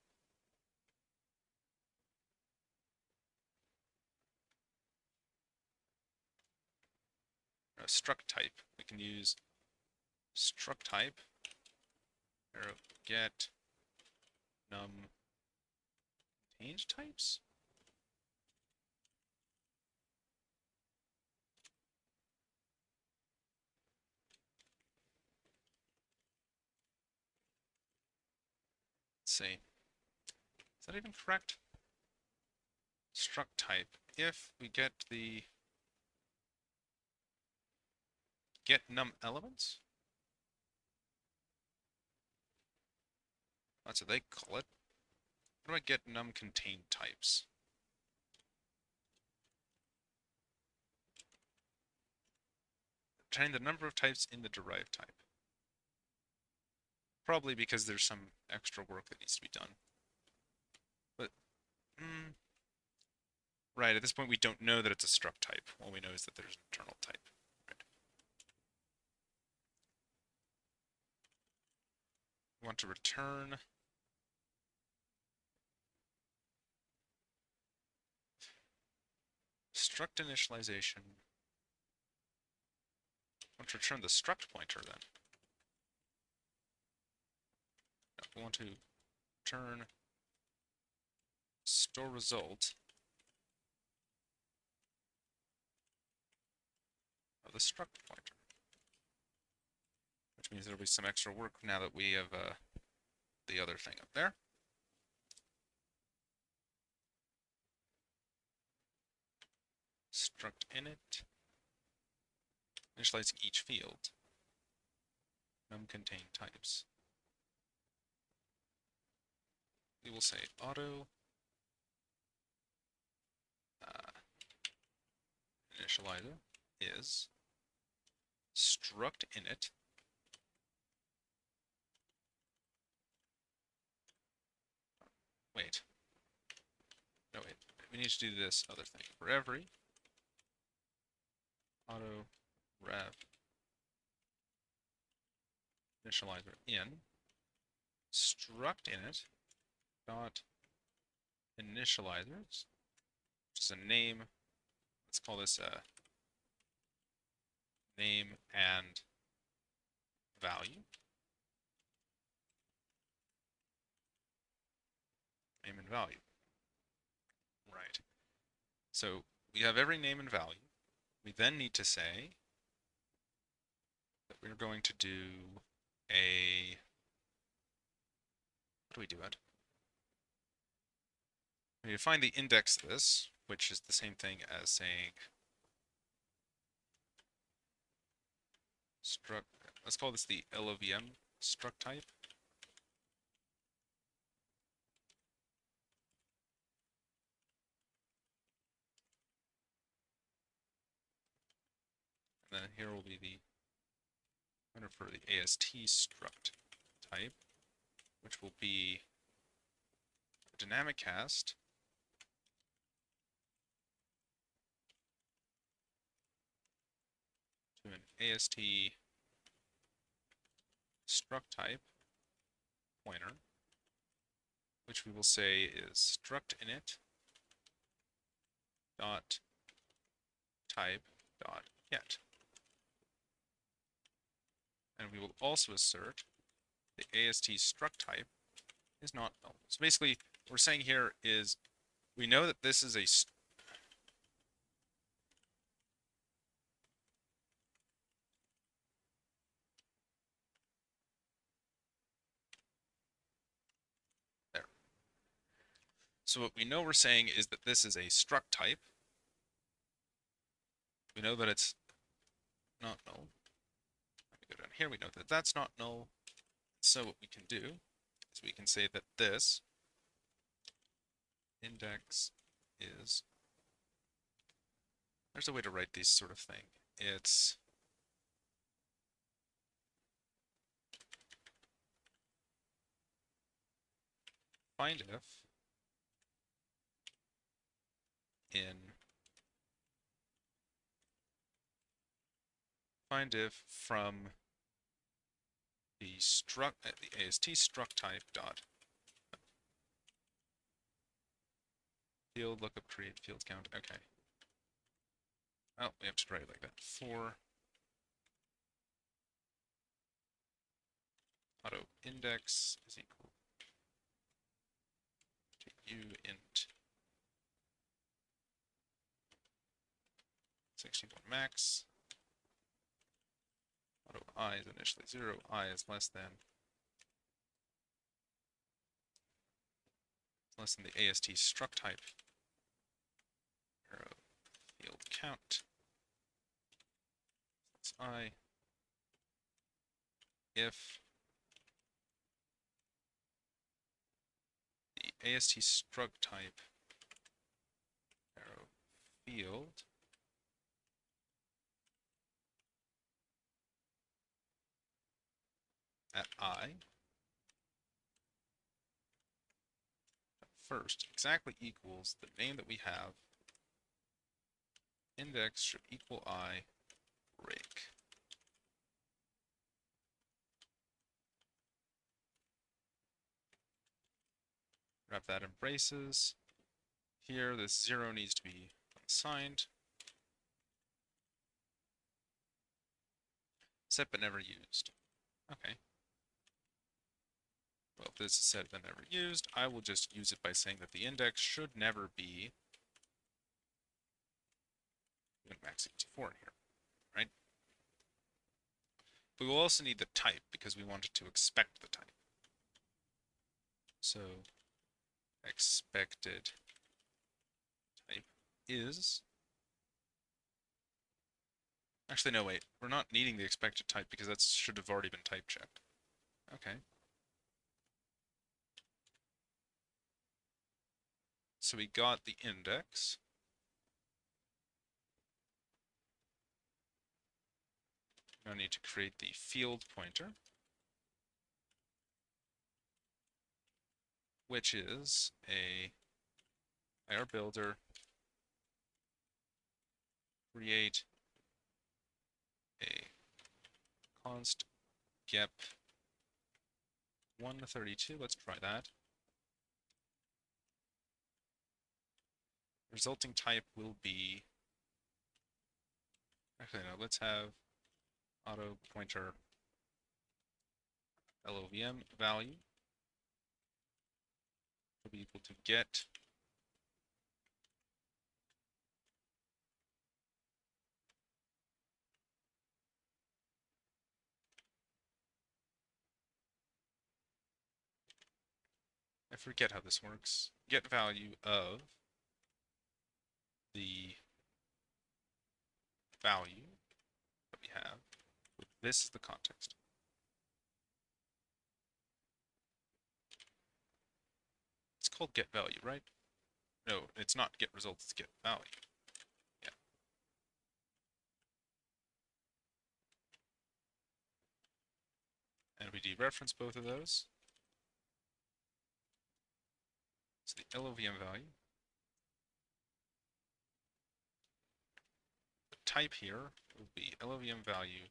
struct type. We can use struct type arrow get num contained types. Let's see. Is that even correct? Struct type. If we get the get num elements, that's what they call it. How do I get num contained types? Returning the number of types in the derived type. Probably because there's some extra work that needs to be done. But, right, at this point we don't know that it's a struct type. All we know is that there's an internal type. Right. We want to return struct initialization. I want to return the struct pointer then. No, we want to return store result of the struct pointer. Which means there'll be some extra work now that we have the other thing up there. Struct init. Initializing each field. Num contain types. We will say auto initializer is struct init wait. No, wait. We need to do this other thing. For every auto rev initializer in struct init dot initializers, which is a name. Let's call this a name and value. Name and value. Right. So we have every name and value. We then need to say that we're going to do a, what do we do it? We need to find the index of this, which is the same thing as saying struct, let's call this the LOVM struct type. And then here will be the pointer for the AST struct type, which will be a dynamic cast to an AST struct type pointer, which we will say is struct init dot type dot get. And we will also assert the AST struct type is not null. So basically, what we're saying here is we know that this is a there. So what we know we're saying is that this is a struct type. We know that it's not null. Let me go down here. We know that that's not null. So what we can do is we can say that this index is, there's a way to write these sort of thing. It's find if from the struct the AST struct type dot field lookup create field count. Okay. Oh, we have to write it like that. For auto index is equal to uint 61 max. Auto I is initially 0, I is less than the AST struct type arrow field count. That's I. If the AST struct type arrow field at I first exactly equals the name that we have, index should equal I break. Wrap that in braces. Here, this 0 needs to be unsigned. Set but never used. Okay. Well, if this is set but never used, I will just use it by saying that the index should never be max equals 4 in here, right? But we'll also need the type because we wanted to expect the type. So expected type is, actually no, wait, we're not needing the expected type because that should have already been type checked. Okay. So we got the index. Now I need to create the field pointer, which is a IR builder create a const gep 132. Let's try that. resulting type will be, actually no, let's have auto pointer LOVM value will be equal to get I forget how this works. Get value of the value that we have. This is the context. It's called get value, right? No, it's not get results, it's get value. Yeah. And we dereference both of those. So the LOVM value. The type here will be LOVM value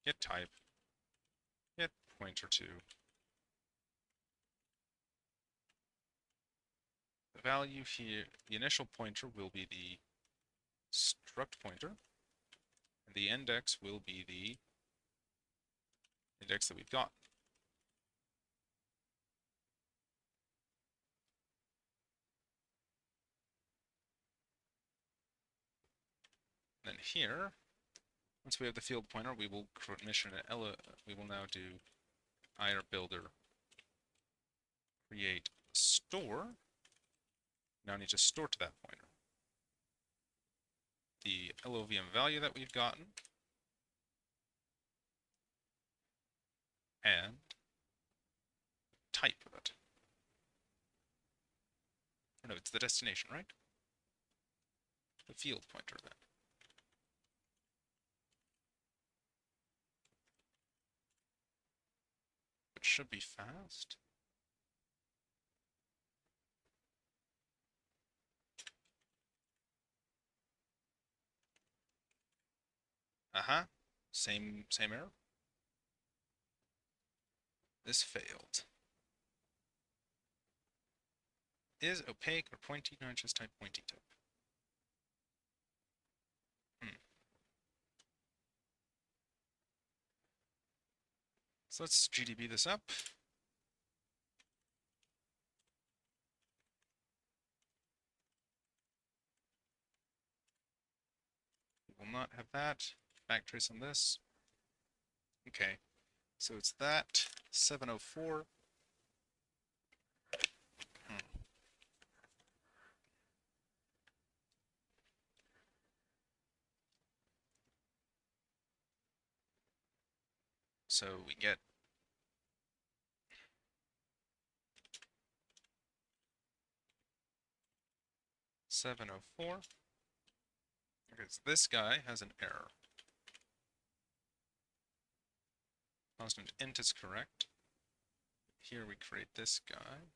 get type get pointer to. The value here, the initial pointer will be the struct pointer, and the index will be the index that we've got. Then here, once we have the field pointer, we will commission we will now do IR builder create store. Now need to store to that pointer the LOVM value that we've gotten and type of it. Or no, it's the destination, right? The field pointer then. It should be fast. Same error. This failed. Is opaque or pointy? No, just type pointy type. So let's GDB this up. We will not have that. Backtrace on this. Okay, so it's that 704. So we get $704 because this guy has an error. Constant int is correct. Here we create this guy.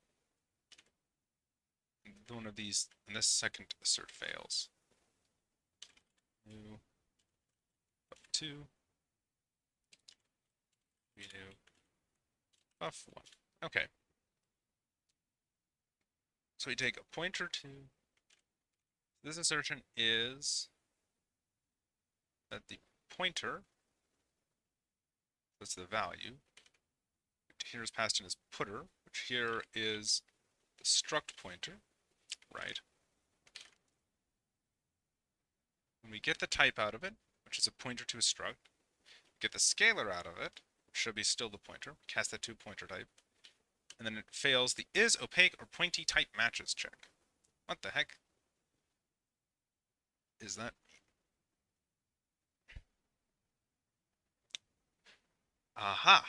And one of these, and this second assert fails. New buff2. We do buff1. Okay. So we take a pointer to. This assertion is that the pointer, that's the value, here is passed in as putter, which here is the struct pointer, right? When we get the type out of it, which is a pointer to a struct, get the scalar out of it, which should be still the pointer, cast that to pointer type, and then it fails the is opaque or pointy type matches check. What the heck is that? Aha!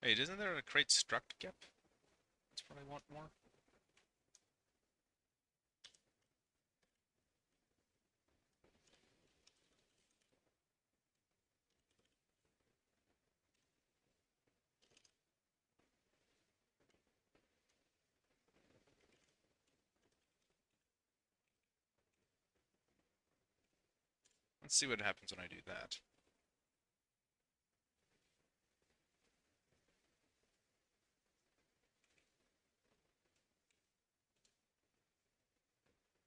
Wait, isn't there a create struct gap? That's what I want more. Let's see what happens when I do that.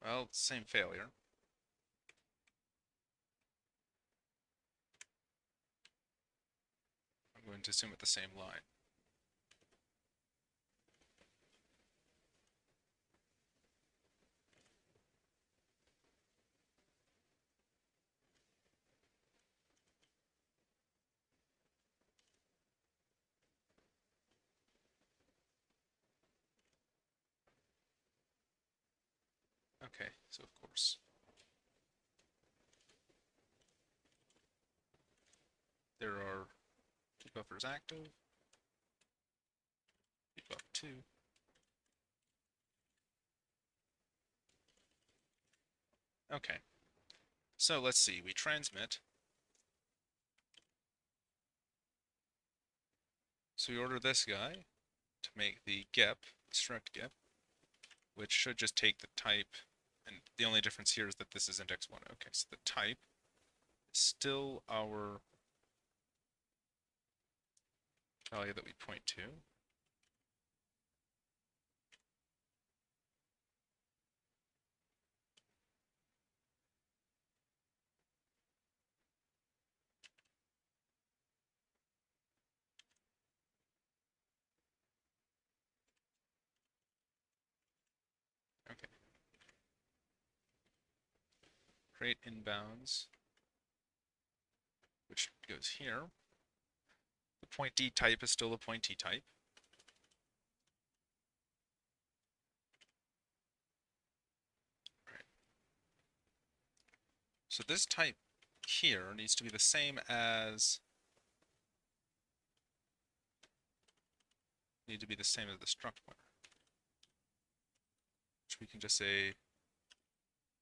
Well, same failure. I'm going to assume at the same line. Okay, so of course. There are two buffers active, debuff 2. Okay, so let's see, we transmit. So we order this guy to make the gep, struct gep, which should just take the type, and the only difference here is that this is index 1. Okay, so the type is still our value that we point to. Okay. Create inbounds, which goes here. The pointee type is still a pointee type. Right. So this type here needs to be the same as the struct pointer. Which we can just say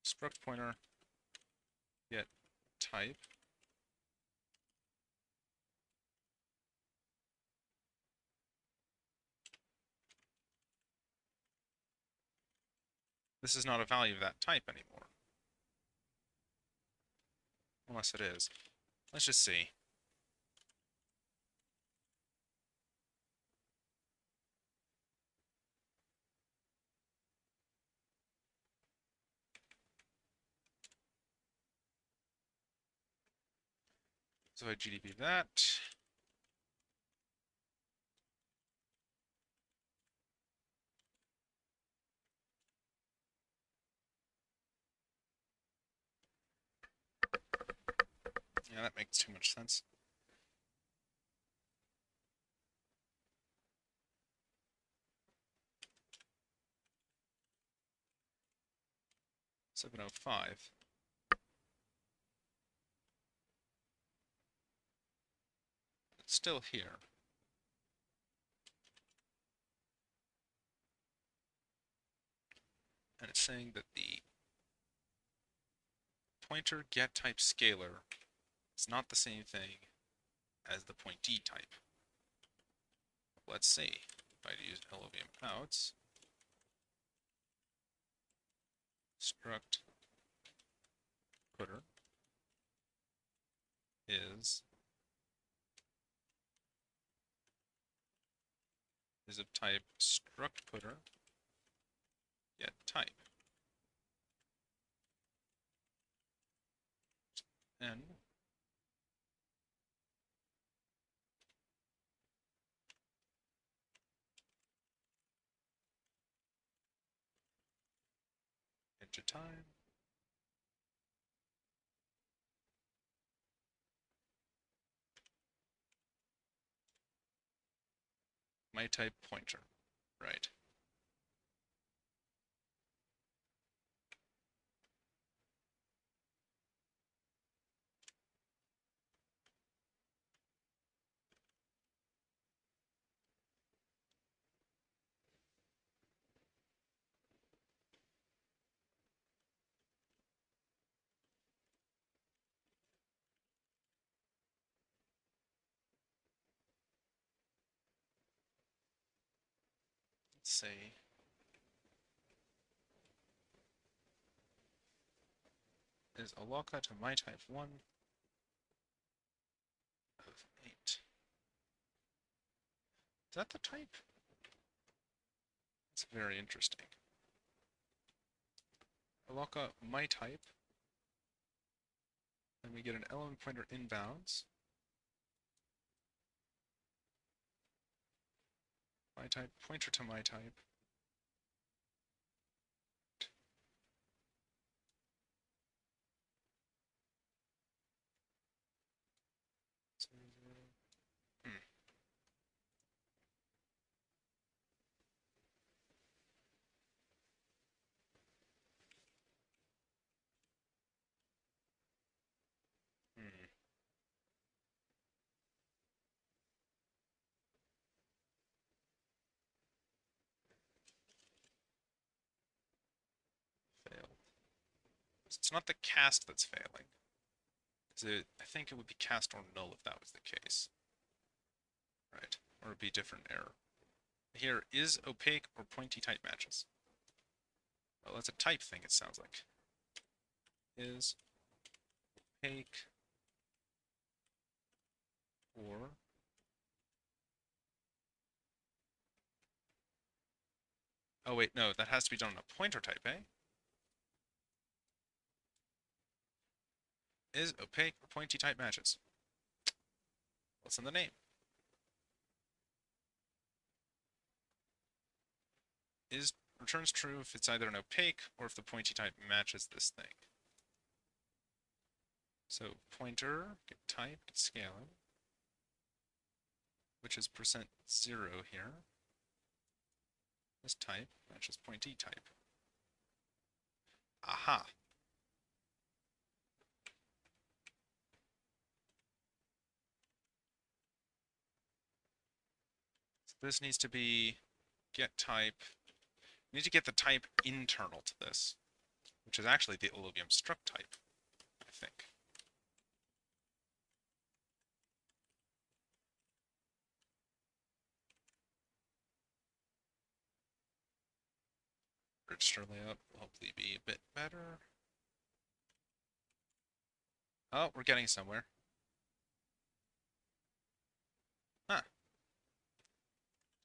struct pointer get type. This is not a value of that type anymore. Unless it is. Let's just see. So I GDB that. Yeah, that makes too much sense. $705. It's still here. And it's saying that the pointer get type scalar is not the same thing as the pointee type. Let's see. If I use LOVM outs, struct putter is of type struct putter get type. N into time. My type pointer. Right. Let's see. is alloca to my type 1 of 8. Is that the type? It's very interesting. Alloca my type. Then we get an element pointer inbounds. My type, pointer to my type. Hmm. Hmm. Failed. It's not the cast that's failing. I think it would be cast or null if that was the case. Right. Or it'd be different error. Here, is opaque or pointy type matches? Well, that's a type thing, it sounds like. Is opaque or oh wait, no, that has to be done on a pointer type, eh? Is opaque or pointy type matches? What's in the name? Is returns true if it's either an opaque or if the pointy type matches this thing. So pointer, get type, get scaling, which is %0 here. This type matches pointy type. Aha! So this needs to be get type. We need to get the type internal to this, which is actually the alluvium struct type, I think. Register layout will hopefully be a bit better. Oh, we're getting somewhere. Huh.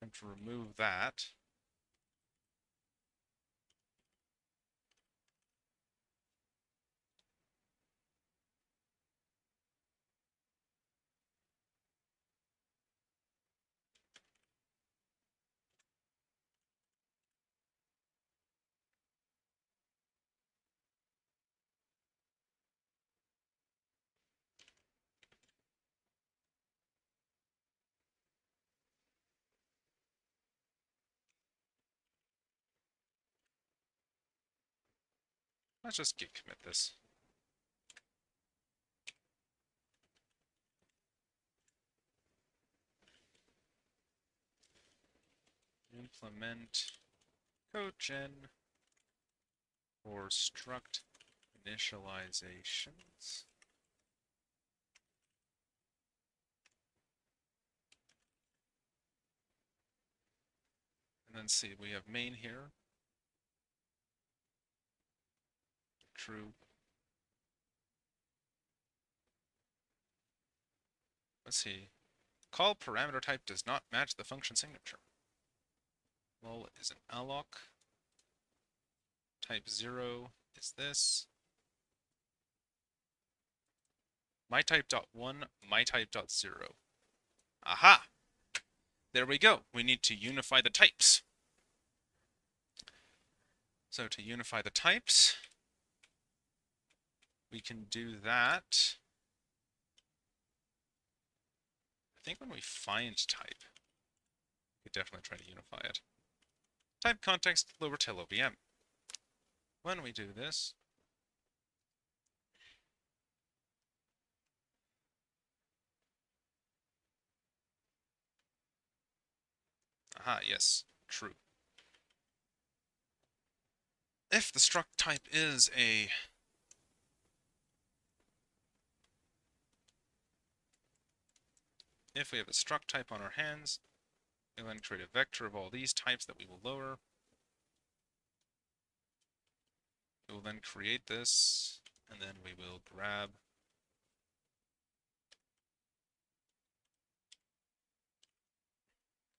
Time to remove that. Let's just git commit this. Implement code gen for struct initializations. And then see, we have main here. True. Let's see. Call parameter type does not match the function signature. Lol is an alloc. Type 0 is this. MyType.1, MyType.0. Aha! There we go. We need to unify the types. So to unify the types, we can do that. I think when we find type, we could definitely try to unify it. Type context lower tail OVM. When we do this, aha, yes, true. If the struct type is a if we have a struct type on our hands, we'll then create a vector of all these types that we will lower. We will then create this And then we will grab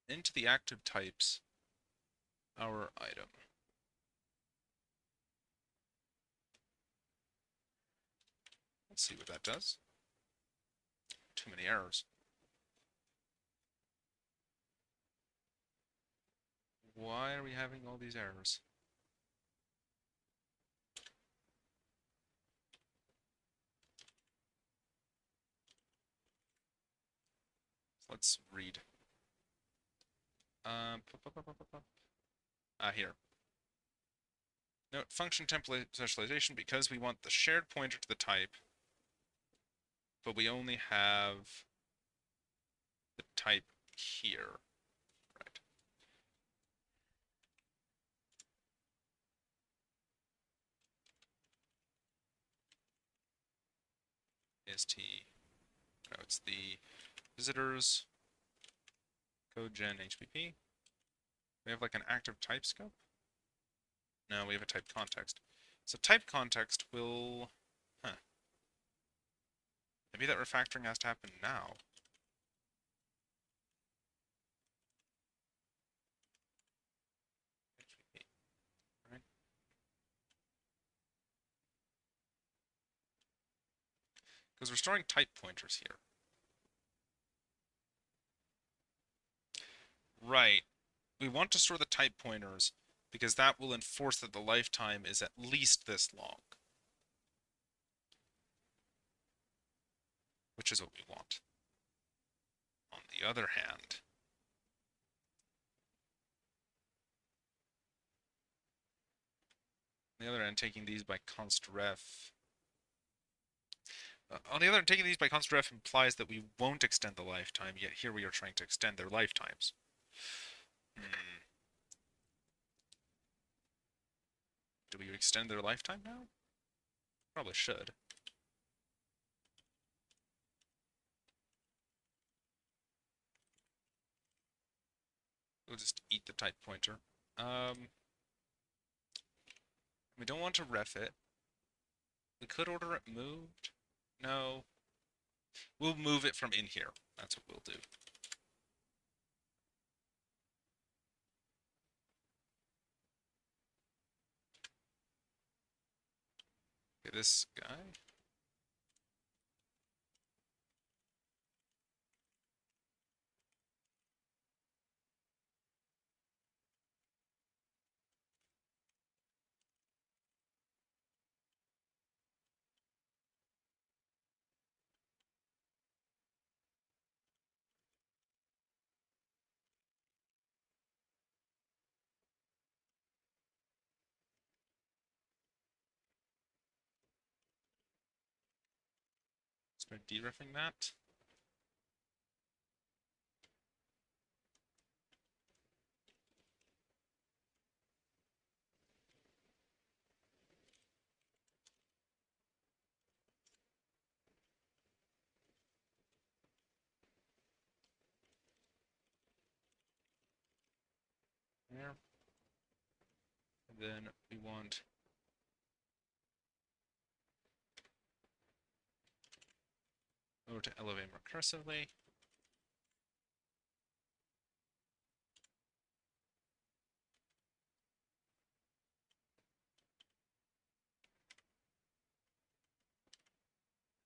into the active types our item. Let's see what that does. Too many errors. Why are we having all these errors? Let's read. Here. Note function template initialization because we want the shared pointer to the type, but we only have the type here. Right. No, it's the visitors code gen HPP. We have like an active type scope. No, we have a type context. So type context will, maybe that refactoring has to happen now. HPP, right? Because we're storing type pointers here. Right. We want to store the type pointers because that will enforce that the lifetime is at least this long. Which is what we want. On the other hand, taking these by const ref. On the other hand, taking these by const ref implies that we won't extend the lifetime, yet here we are trying to extend their lifetimes. Do we extend their lifetime now? Probably should. We'll just eat the type pointer. We don't want to ref it. We could order it moved. No. We'll move it from in here. That's what we'll do. Okay, this guy. Start dereffing that. There. And then we want to elevate recursively.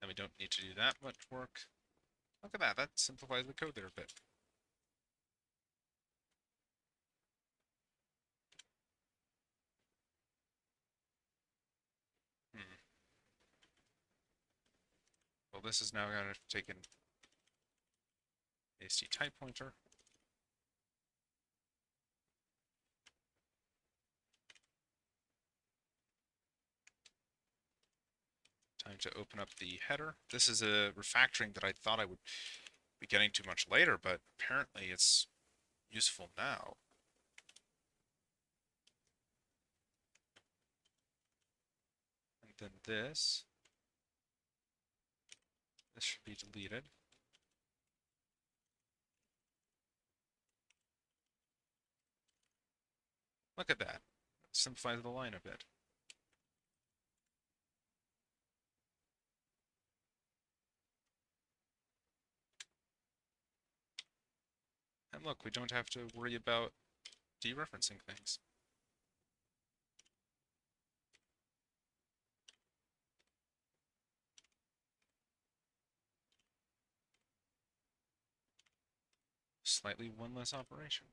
And we don't need to do that much work. Look at that, that simplifies the code there a bit. Well, this is now going to take an AST type pointer. Time to open up the header. This is a refactoring that I thought I would be getting to much later, but apparently it's useful now. And then this should be deleted. Look at that. It simplifies the line a bit. And look, we don't have to worry about dereferencing things. Slightly one less operation.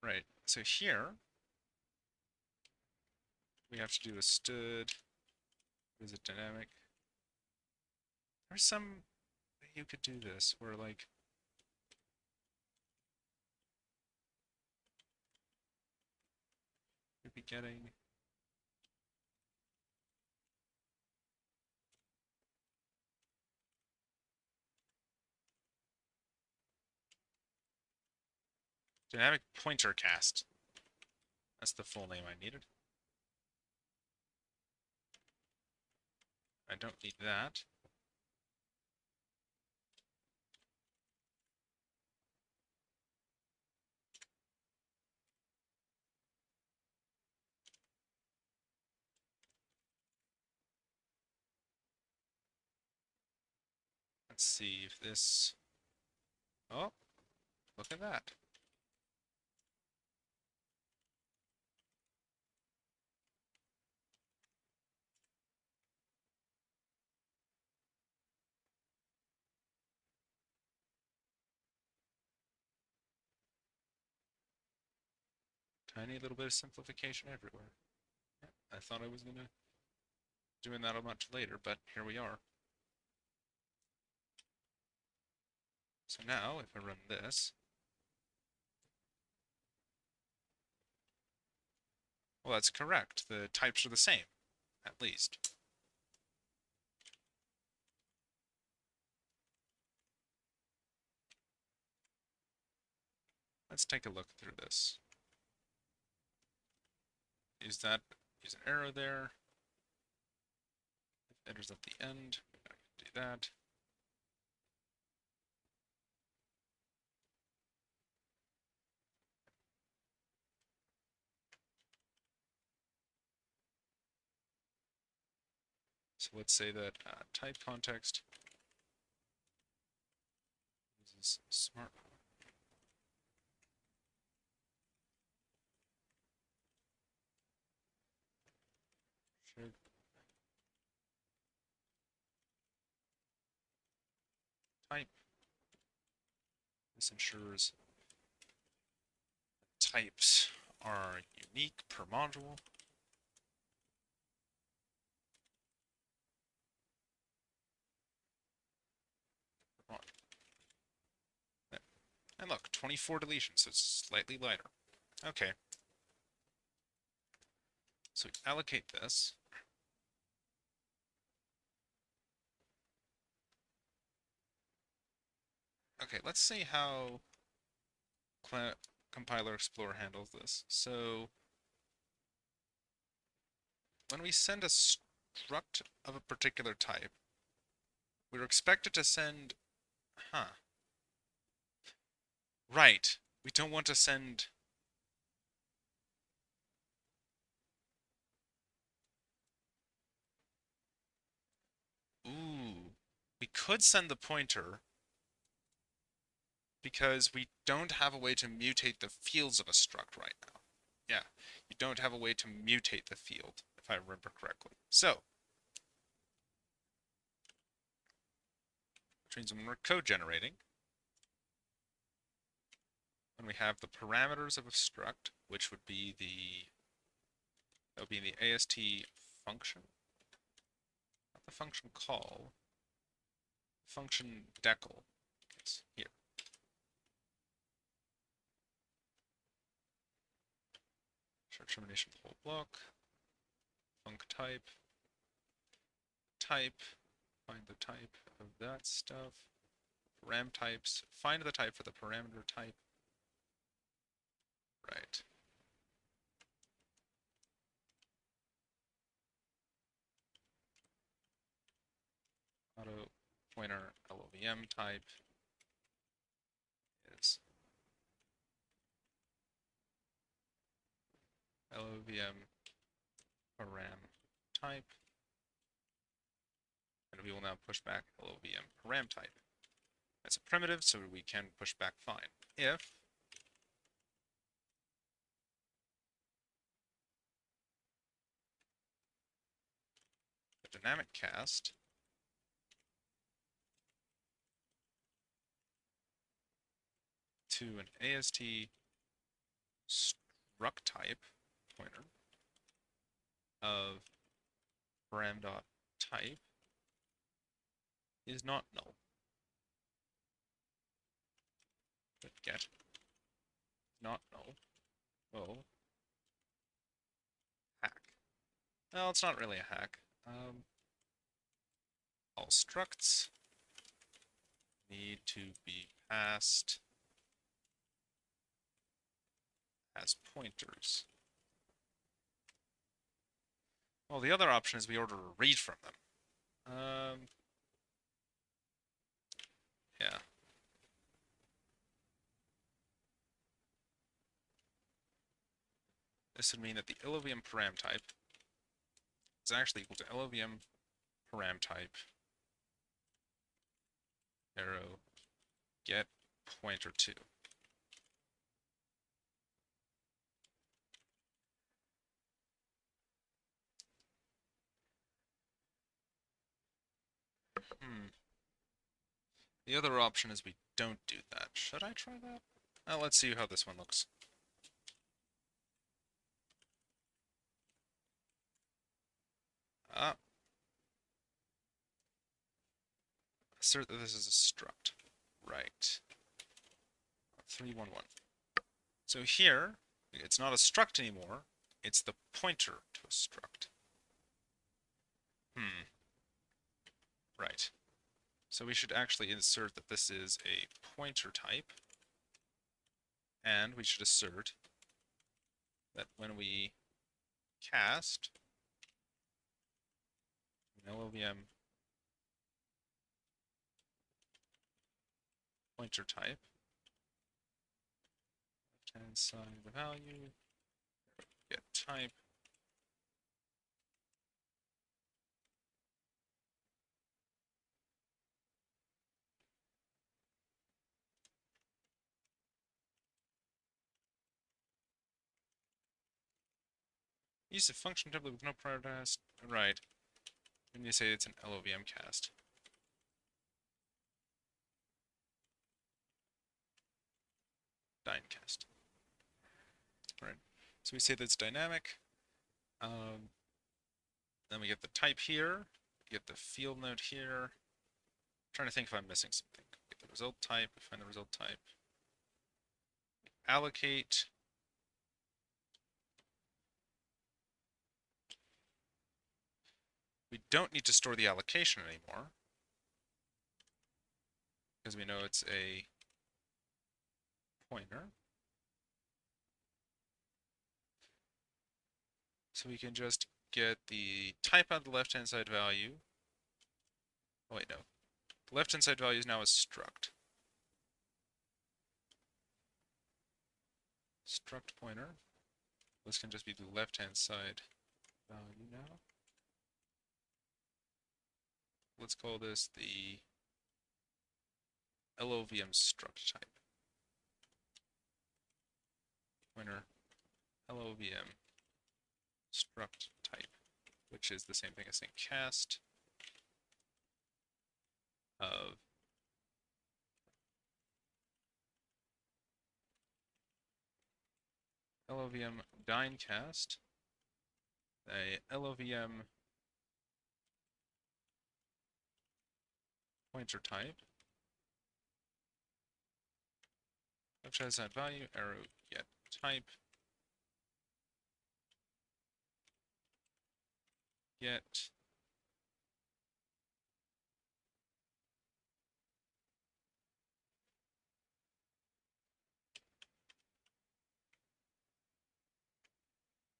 Right, so here, we have to do a stood. Is it dynamic? There's some way you could do this where, like, you'd be getting dynamic pointer cast. That's the full name I needed. I don't need that. Let's see if this... Oh, look at that. Tiny little bit of simplification everywhere. I thought I was going to doing that a much later, but here we are. So now, if I run this, well, that's correct. The types are the same, at least. Let's take a look through this. Use an arrow there. If enters at the end, I can do that. So let's say that type context uses smart. Shared type. This ensures types are unique per module. And look, 24 deletions, so it's slightly lighter. Okay. So we allocate this. Okay, let's see how Compiler Explorer handles this. So when we send a struct of a particular type, we're expected to send, right, we don't want to send we could send the pointer because we don't have a way to mutate the fields of a struct right now. Yeah, you don't have a way to mutate the field, if I remember correctly. So, which means when we're code generating, when we have the parameters of a struct, which would be that would be the AST function, not the function call, function decl, it's here. Start termination whole block, func type, find the type of that stuff, param types, find the type for the parameter type. Right. Auto pointer LOVM type is LOVM param type, and we will now push back LOVM param type. That's a primitive, so we can push back fine. If the dynamic cast to an AST struct type pointer of param.type is not null. But get not null. Oh, hack. Well, it's not really a hack. All structs need to be passed as pointers. Well, the other option is we order a read from them. Yeah. This would mean that the LOVM param type is actually equal to LOVM param type arrow get pointer 2. The other option is we don't do that. Should I try that? Let's see how this one looks. Assert that this is a struct. Right. 311. So here, it's not a struct anymore. It's the pointer to a struct. Right. So we should actually insert that this is a pointer type. And we should assert that when we cast an LOVM pointer type, left-hand side of the value, get type, use a function template with no prior task. Right. When you say it's an LOVM cast. Dynecast. Right. So we say that's dynamic. Then we get the type here. Get the field node here. I'm trying to think if I'm missing something. Get the result type. We find the result type. Allocate. We don't need to store the allocation anymore, because we know it's a pointer. So we can just get the type out of the left-hand side value. Oh wait, no. The left-hand side value is now a struct. Struct pointer. This can just be the left-hand side value now. Let's call this the LOVM struct type. Pointer LOVM struct type, which is the same thing as saying cast of LOVM dynecast, a LOVM pointer type, left-hand side value, arrow get type, get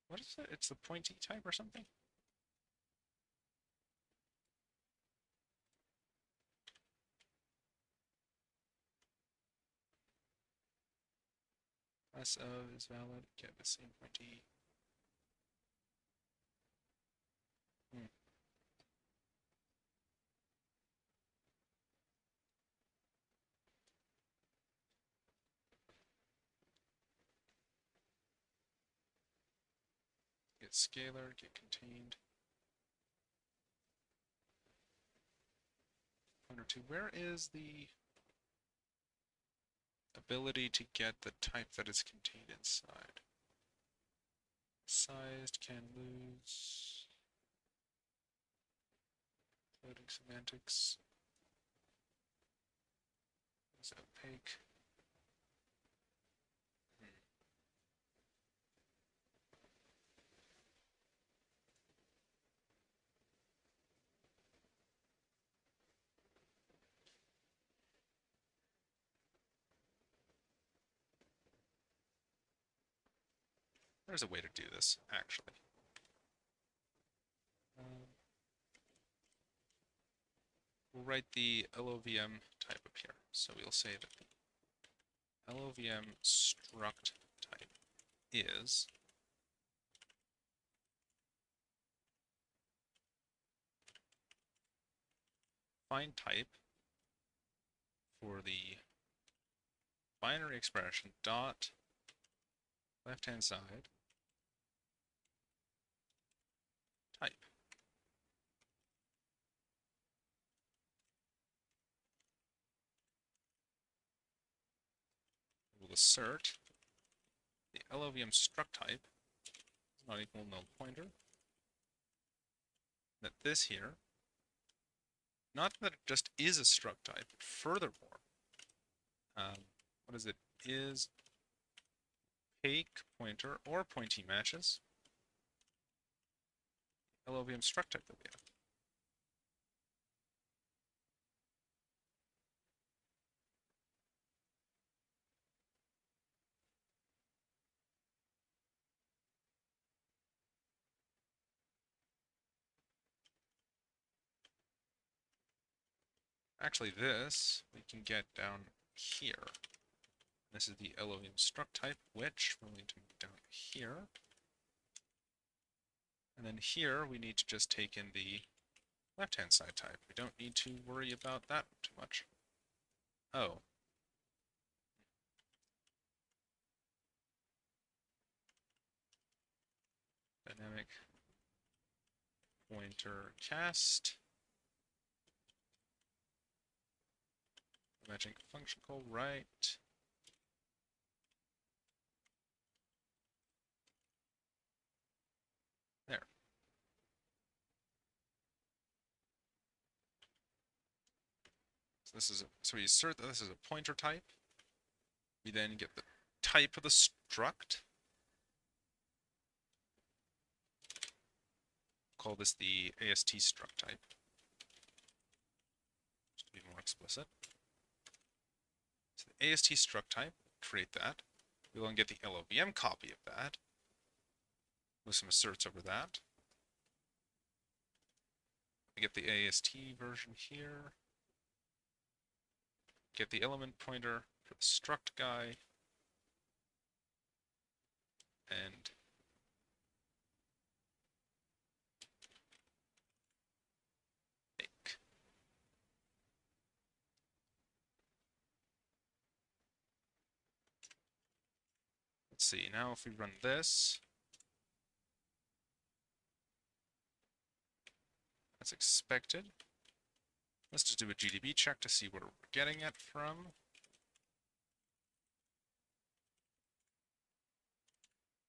what is it? It's the pointy type or something? Class of is valid, get the same pointy. get scalar, get contained. Pointer to where is the ability to get the type that is contained inside? Sized can lose. Floating semantics. Is opaque. There's a way to do this, actually. We'll write the LOVM type up here. So we'll say that the LOVM struct type is find type for the binary expression dot left-hand side type. We'll assert the LOVM struct type is not equal null pointer. That this here, not that it just is a struct type, but furthermore, what is it? Is opaque pointer or pointee matches LOVM struct type that we have. Actually, this we can get down here. This is the LOVM struct type, which we'll need to move down here. And then here we need to just take in the left-hand side type. We don't need to worry about that too much. Oh. Dynamic pointer cast. Matching function call right. There. So this is so we assert that this is a pointer type. We then get the type of the struct. Call this the AST struct type. Just to be more explicit. So the AST struct type, create that. We'll then get the LOVM copy of that. With some asserts over that. We get the AST version here. Get the element pointer for the struct guy. And make. Let's see, now if we run this, as expected. Let's just do a GDB check to see where we're getting it from.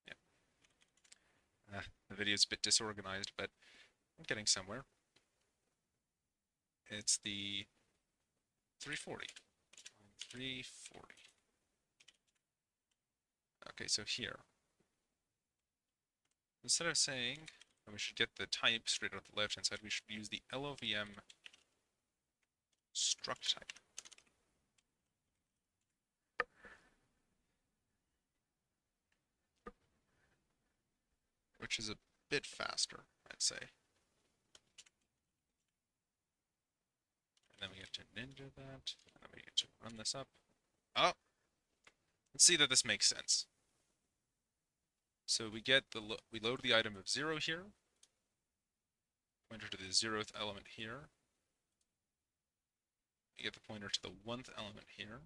Yeah. The video's a bit disorganized, but I'm getting somewhere. It's the 340. 340. Okay, so here. Instead of saying we should get the type straight out the left-hand side, we should use the LOVM struct type. Which is a bit faster, I'd say. And then we get to ninja that, and then we get to run this up. Oh! Let's see that this makes sense. So we get we load the item of 0 here. Pointer to the 0th element here. We get the pointer to the 1th element here.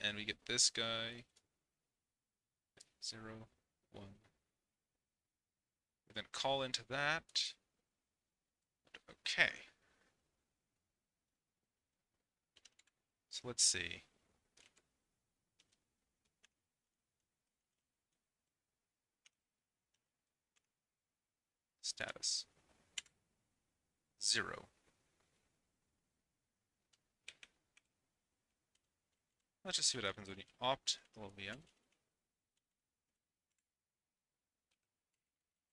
And we get this guy, 0, 1, Then call into that. Okay. So let's see. Status 0. Let's just see what happens when you opt LLVM.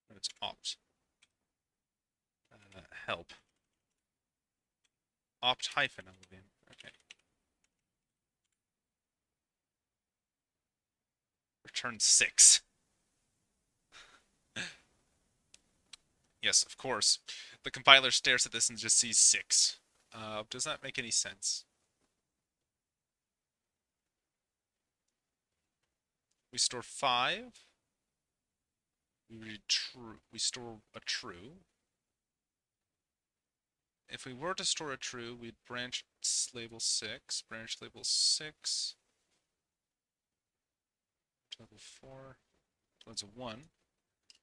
And it's opt. Help. Opt hyphen LLVM. Okay. Return 6. Yes, of course. The compiler stares at this and just sees 6. Does that make any sense? We store 5. We read true. We store a true. If we were to store a true, we'd branch label 6. Branch label 6. Level 4. Loads of 1. Is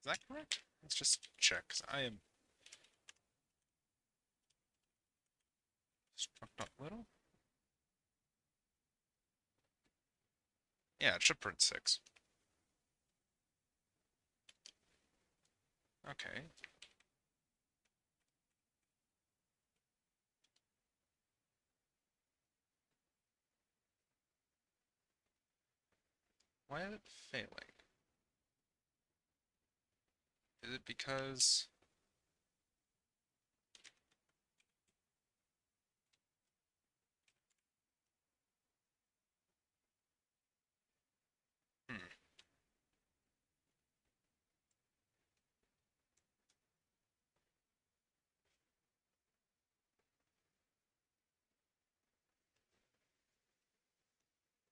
that correct? Let's just check. I am struct.little. Yeah, it should print 6. Okay. Why is it failing? Is it because...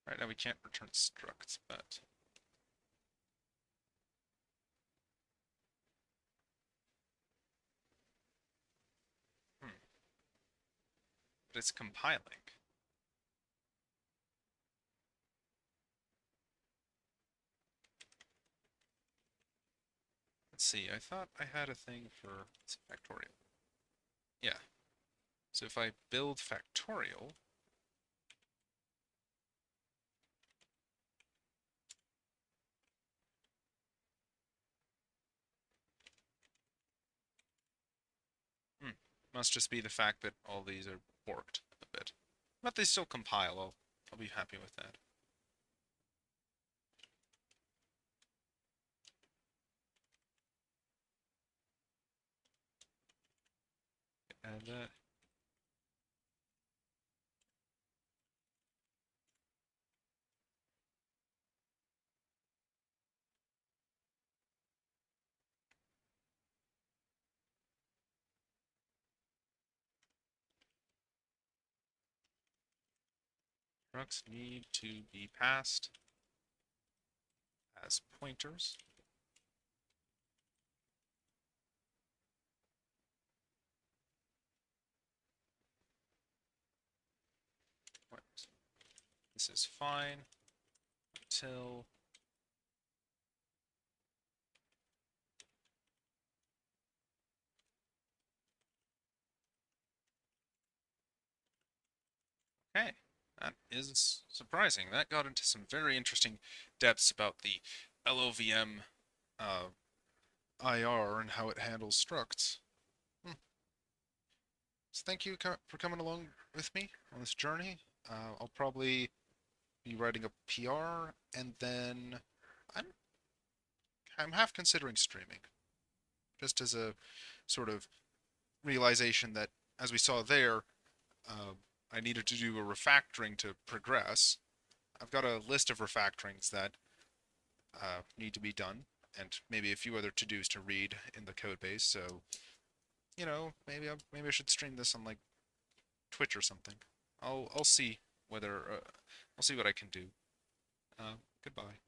Right now we can't return structs, but... But it's compiling. Let's see, I thought I had a thing for factorial. Yeah. So if I build factorial, must just be the fact that all these are borked a bit. But they still compile, I'll be happy with that. Add that. Structs need to be passed as pointers. What? This is fine until okay. That is surprising. That got into some very interesting depths about the LOVM IR and how it handles structs. So thank you for coming along with me on this journey. I'll probably be writing a PR, and then I'm half considering streaming, just as a sort of realization that, as we saw there, I needed to do a refactoring to progress. I've got a list of refactorings that need to be done, and maybe a few other to-dos to read in the code base. So, you know, maybe I should stream this on like Twitch or something. I'll see whether I'll see what I can do. Goodbye.